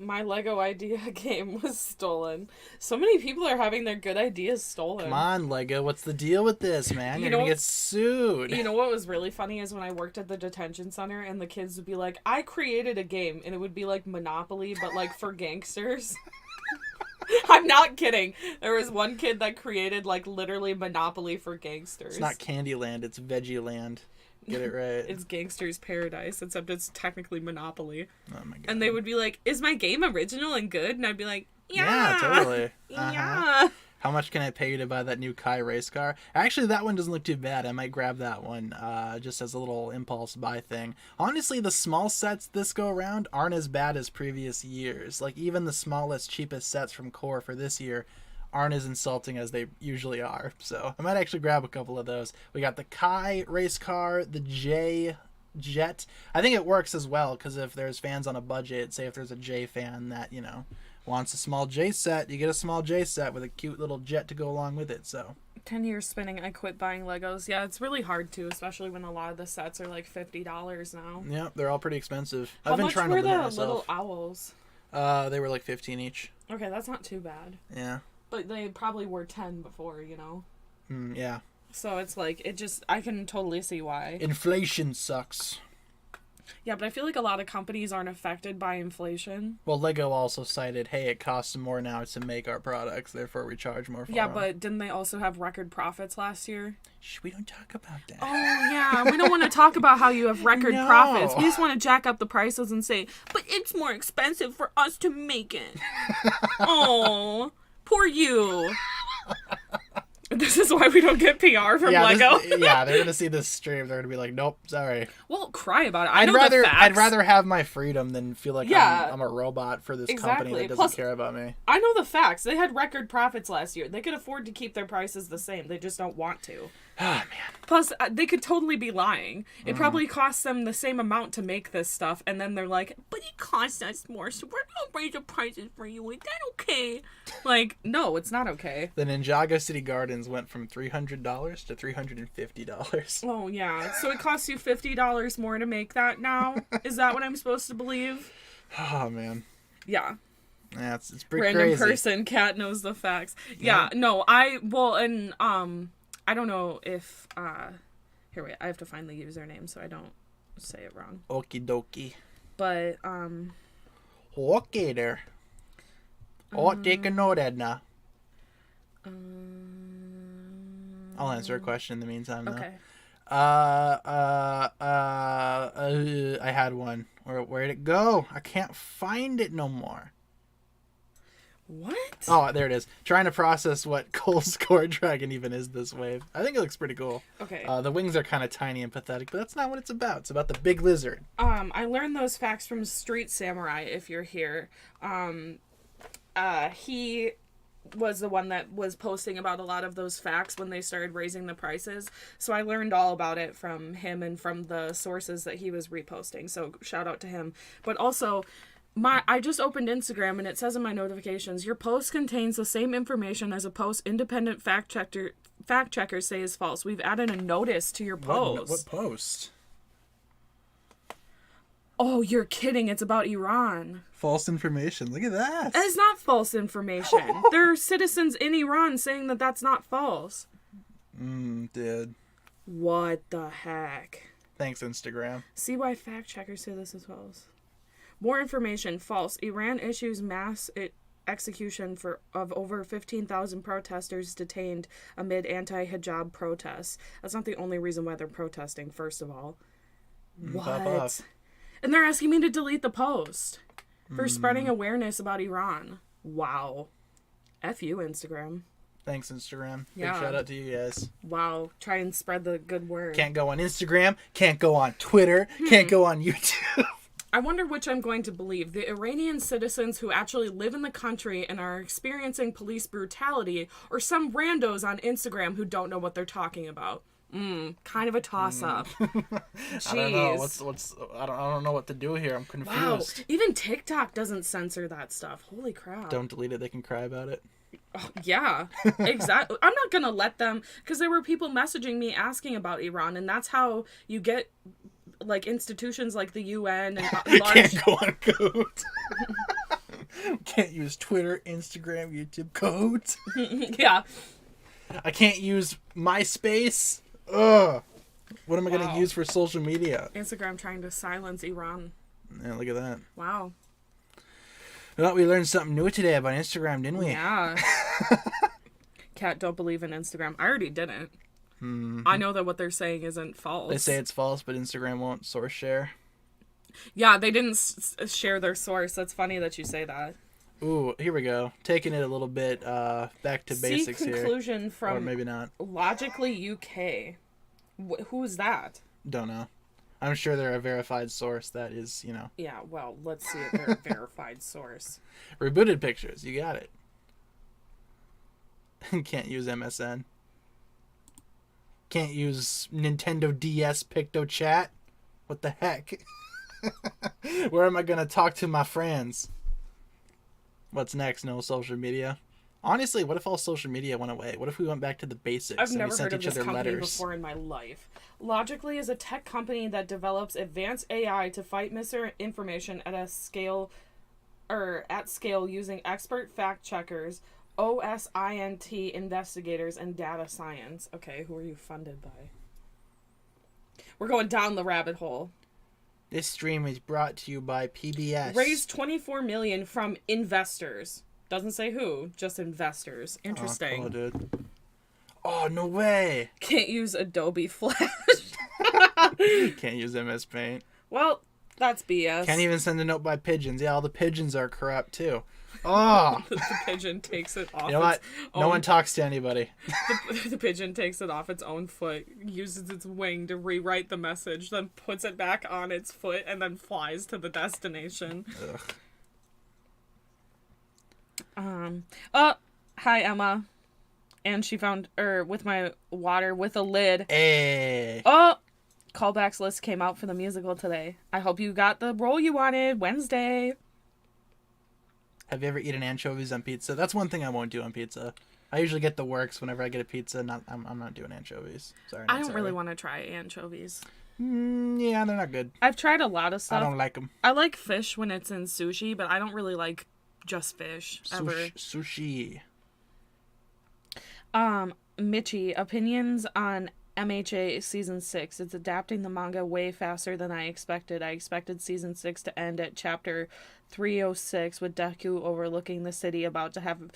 My Lego idea game was stolen. So many people are having their good ideas stolen. Come on, Lego. What's the deal with this, man? You're gonna get sued. You know what was really funny is when I worked at the detention center and the kids would be like, I created a game, and it would be like Monopoly, but like for gangsters. I'm not kidding. There was one kid that created like literally Monopoly for gangsters. It's not Candyland, it's Veggieland. Get it right. It's Gangster's Paradise, except it's technically Monopoly. Oh my god. And they would be like, is my game original and good? And I'd be like, yeah, totally. Yeah. How much can I pay you to buy that new Kai race car? Actually, that one doesn't look too bad. I might grab that one just as a little impulse buy thing. Honestly, the small sets this go around aren't as bad as previous years. Like, even the smallest, cheapest sets from Core for this year aren't as insulting as they usually are. So I might actually grab a couple of those. We got the Kai race car, the J Jet. I think it works as well because if there's fans on a budget, say if there's a J fan that, wants a small J set, you get a small J set with a cute little jet to go along with it. So 10 years spinning, I quit buying Legos. Yeah, it's really hard to, especially when a lot of the sets are like $50 now. Yeah, they're all pretty expensive. How much were the little owls? They were like 15 each. Okay, that's not too bad. Yeah. But they probably were 10 before, Yeah. So it's like, I can totally see why. Inflation sucks. Yeah, but I feel like a lot of companies aren't affected by inflation. Well, Lego also cited, hey, it costs more now to make our products, therefore we charge more for them. Yeah, but didn't they also have record profits last year? Shh, we don't talk about that. Oh, yeah, we don't want to talk about how you have record profits. We just want to jack up the prices and say, but it's more expensive for us to make it. Oh, poor you. This is why we don't get PR from Lego. They're going to see this stream. They're going to be like, nope, sorry. Well, cry about it. I'd rather have my freedom than feel like I'm a robot for this company that doesn't care about me. I know the facts. They had record profits last year. They could afford to keep their prices the same. They just don't want to. Oh, man. Plus, they could totally be lying. It probably costs them the same amount to make this stuff, and then they're like, but it costs us more, so we're going to raise the prices for you. Is that okay? Like, no, it's not okay. The Ninjago City Gardens went from $300 to $350. Oh, yeah. So it costs you $50 more to make that now? Is that what I'm supposed to believe? Oh, man. Yeah. Yeah, it's pretty Random crazy. person, Cat knows the facts. Yeah, no, I don't know if, here, wait, I have to find the username so I don't say it wrong. Okie dokie. But, okay there. Oh, take a note, Edna. I'll answer a question in the meantime, though. Okay. I had one. Where'd it go? I can't find it no more. What? Oh, there it is. Trying to process what Cole's core dragon even is this wave. I think it looks pretty cool. Okay. The wings are kind of tiny and pathetic, but that's not what it's about. It's about the big lizard. I learned those facts from Street Samurai, if you're here. He was the one that was posting about a lot of those facts when they started raising the prices. So I learned all about it from him and from the sources that he was reposting. So shout out to him. But also, I just opened Instagram and it says in my notifications, your post contains the same information as a post independent fact checkers say is false. We've added a notice to your post. What post? Oh, you're kidding. It's about Iran. False information. Look at that. It's not false information. There are citizens in Iran saying that that's not false. Dude. What the heck? Thanks, Instagram. See why fact checkers say this is false. More information, false. Iran issues mass execution of over 15,000 protesters detained amid anti-hijab protests. That's not the only reason why they're protesting, first of all. What? And they're asking me to delete the post for spreading awareness about Iran. Wow. F you, Instagram. Thanks, Instagram. Yeah. Big shout out to you guys. Wow. Try and spread the good word. Can't go on Instagram. Can't go on Twitter. Can't go on YouTube. I wonder which I'm going to believe. The Iranian citizens who actually live in the country and are experiencing police brutality, or some randos on Instagram who don't know what they're talking about. Kind of a toss-up. I don't know. I don't know what to do here. I'm confused. Wow. Even TikTok doesn't censor that stuff. Holy crap. Don't delete it. They can cry about it. Oh, yeah, exactly. I'm not going to let them, because there were people messaging me asking about Iran, and that's how you get like institutions like the UN and large... Can't go on code. Can't use Twitter, Instagram, YouTube codes. Yeah. I can't use MySpace. Ugh. What am I going to use for social media? Instagram trying to silence Iran. Yeah, look at that. Wow. Well, we learned something new today about Instagram, didn't we? Yeah. Cat, don't believe in Instagram. I already didn't. I know that what they're saying isn't false. They say it's false, but Instagram won't source share. Yeah, they didn't share their source. That's funny that you say that. Ooh, here we go. Taking it a little bit back to basics here. See conclusion from or maybe not. Logically UK. Who is that? Don't know. I'm sure they're a verified source that is, Yeah, well, let's see if they're a verified source. Rebooted pictures. You got it. Can't use MSN. Can't use Nintendo DS PictoChat. What the heck? Where am I going to talk to my friends? What's next? No social media? Honestly, what if all social media went away? What if we went back to the basics I've and never we sent heard of each this other company letters? before in my life. Logically is a tech company that develops advanced AI to fight misinformation at scale using expert fact checkers, OSINT investigators, and data science. Okay, who are you funded by? We're going down the rabbit hole. This stream is brought to you by PBS. Raised $24 million from investors. Doesn't say who, just investors. Interesting. Oh, dude. Oh, no way. Can't use Adobe Flash. Can't use MS Paint. Well, that's BS. Can't even send a note by pigeons. Yeah, all the pigeons are corrupt, too. Oh. The pigeon takes it off. You know what? No one talks to anybody. The pigeon takes it off its own foot, uses its wing to rewrite the message, then puts it back on its foot, and then flies to the destination. Ugh. Hi, Emma. And she found with my water with a lid. Hey. Oh, callbacks list came out for the musical today. I hope you got the role you wanted Wednesday. Have you ever eaten anchovies on pizza? That's one thing I won't do on pizza. I usually get the works whenever I get a pizza. I'm not doing anchovies. Sorry. I don't really want to try anchovies. Yeah, they're not good. I've tried a lot of stuff. I don't like them. I like fish when it's in sushi, but I don't really like just fish ever. Sushi. Michi, opinions on MHA Season 6. It's adapting the manga way faster than I expected. I expected Season 6 to end at Chapter 306 with Deku overlooking the city about to have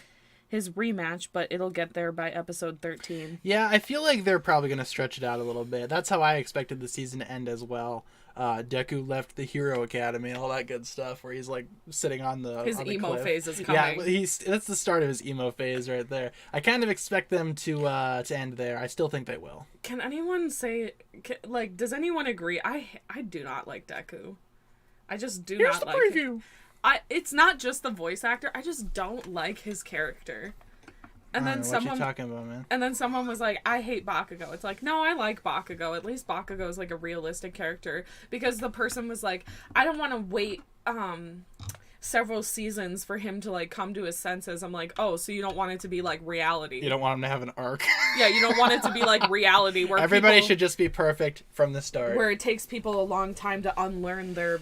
his rematch, but it'll get there by episode 13. Yeah, I feel like they're probably going to stretch it out a little bit. That's how I expected the season to end as well. Deku left the Hero Academy and all that good stuff, where he's like sitting on the his on the emo cliff. phase is coming. Yeah, that's the start of his emo phase right there. I kind of expect them to end there. I still think they will. Can anyone say does anyone agree? I do not like Deku. I just do not like preview. him. It's not just the voice actor. I just don't like his character. And then what you talking about, man? And then someone was like, I hate Bakugo. It's like, no, I like Bakugo. At least Bakugo is like a realistic character. Because the person was like, I don't want to wait several seasons for him to like come to his senses. I'm like, oh, so you don't want it to be like reality. You don't want him to have an arc. Yeah, you don't want it to be like reality where everybody should just be perfect from the start. Where it takes people a long time to unlearn their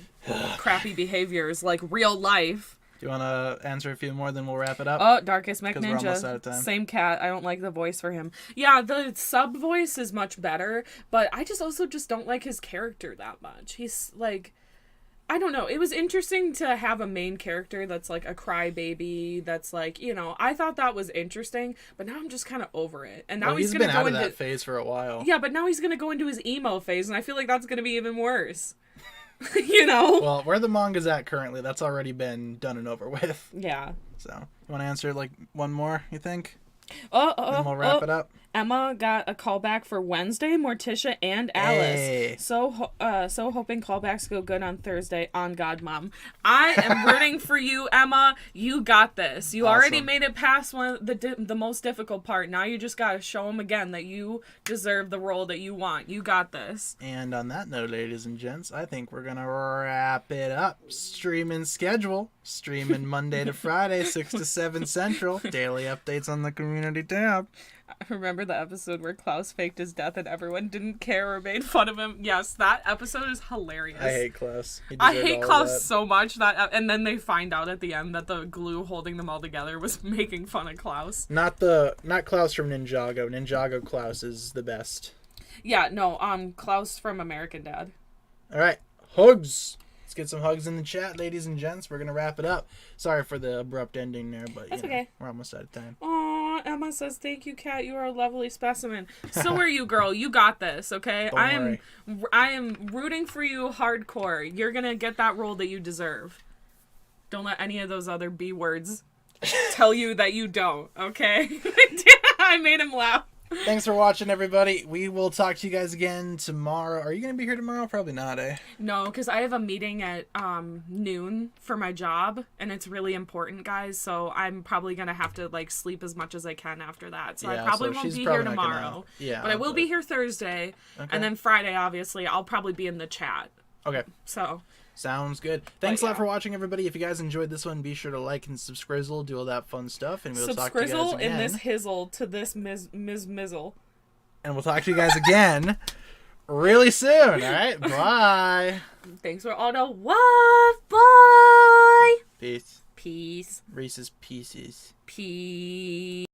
crappy behaviors, like real life. Do you want to answer a few more, then we'll wrap it up? Oh, Darkest Mech We're almost out of Ninja. time. Same cat. I don't like the voice for him. Yeah, the sub voice is much better, but I just don't like his character that much. He's like, I don't know. It was interesting to have a main character that's like a crybaby. That's like, I thought that was interesting, but now I'm just kind of over it. And now he's been gonna go out of into that phase for a while. Yeah, but now he's gonna go into his emo phase, and I feel like that's gonna be even worse. Well, where the manga's at currently, that's already been done and over with. Yeah. So, you want to answer like one more, you think? And we'll wrap it up. Emma got a callback for Wednesday, Morticia, and Alice. Hey. So hoping callbacks go good on Thursday. On God, Mom. I am rooting for you, Emma. You got this. You already made it past one of the most difficult part. Now you just got to show them again that you deserve the role that you want. You got this. And on that note, ladies and gents, I think we're going to wrap it up. Streaming schedule. Streaming Monday to Friday, 6 to 7 Central. Daily updates on the community tab. I remember the episode where Klaus faked his death and everyone didn't care or made fun of him. Yes, that episode is hilarious. I hate Klaus. I hate Klaus so much and then they find out at the end that the glue holding them all together was making fun of Klaus. Not Klaus from Ninjago. Ninjago Klaus is the best. Yeah, no, Klaus from American Dad. All right, hugs. Let's get some hugs in the chat, ladies and gents. We're gonna wrap it up. Sorry for the abrupt ending there, but that's okay. We're almost out of time. Aw, Emma says, "Thank you, Kat. You are a lovely specimen." So are you, girl. You got this, okay? Don't worry. I am rooting for you hardcore. You're gonna get that role that you deserve. Don't let any of those other B words tell you that you don't, okay? I made him laugh. Thanks for watching, everybody. We will talk to you guys again tomorrow. Are you going to be here tomorrow? Probably not, eh? No, because I have a meeting at noon for my job, and it's really important, guys, so I'm probably going to have to, sleep as much as I can after that. So I probably won't be here tomorrow. But I will be here Thursday, and then Friday, obviously, I'll probably be in the chat. Okay. So... Sounds good. Thanks a lot for watching, everybody. If you guys enjoyed this one, be sure to like and subscribe, do all that fun stuff, and we'll talk to you guys again. In this hizzle to this mizzle. And we'll talk to you guys again really soon. All right, bye. Thanks for all the love. Bye. Peace. Peace. Reese's Pieces. Peace.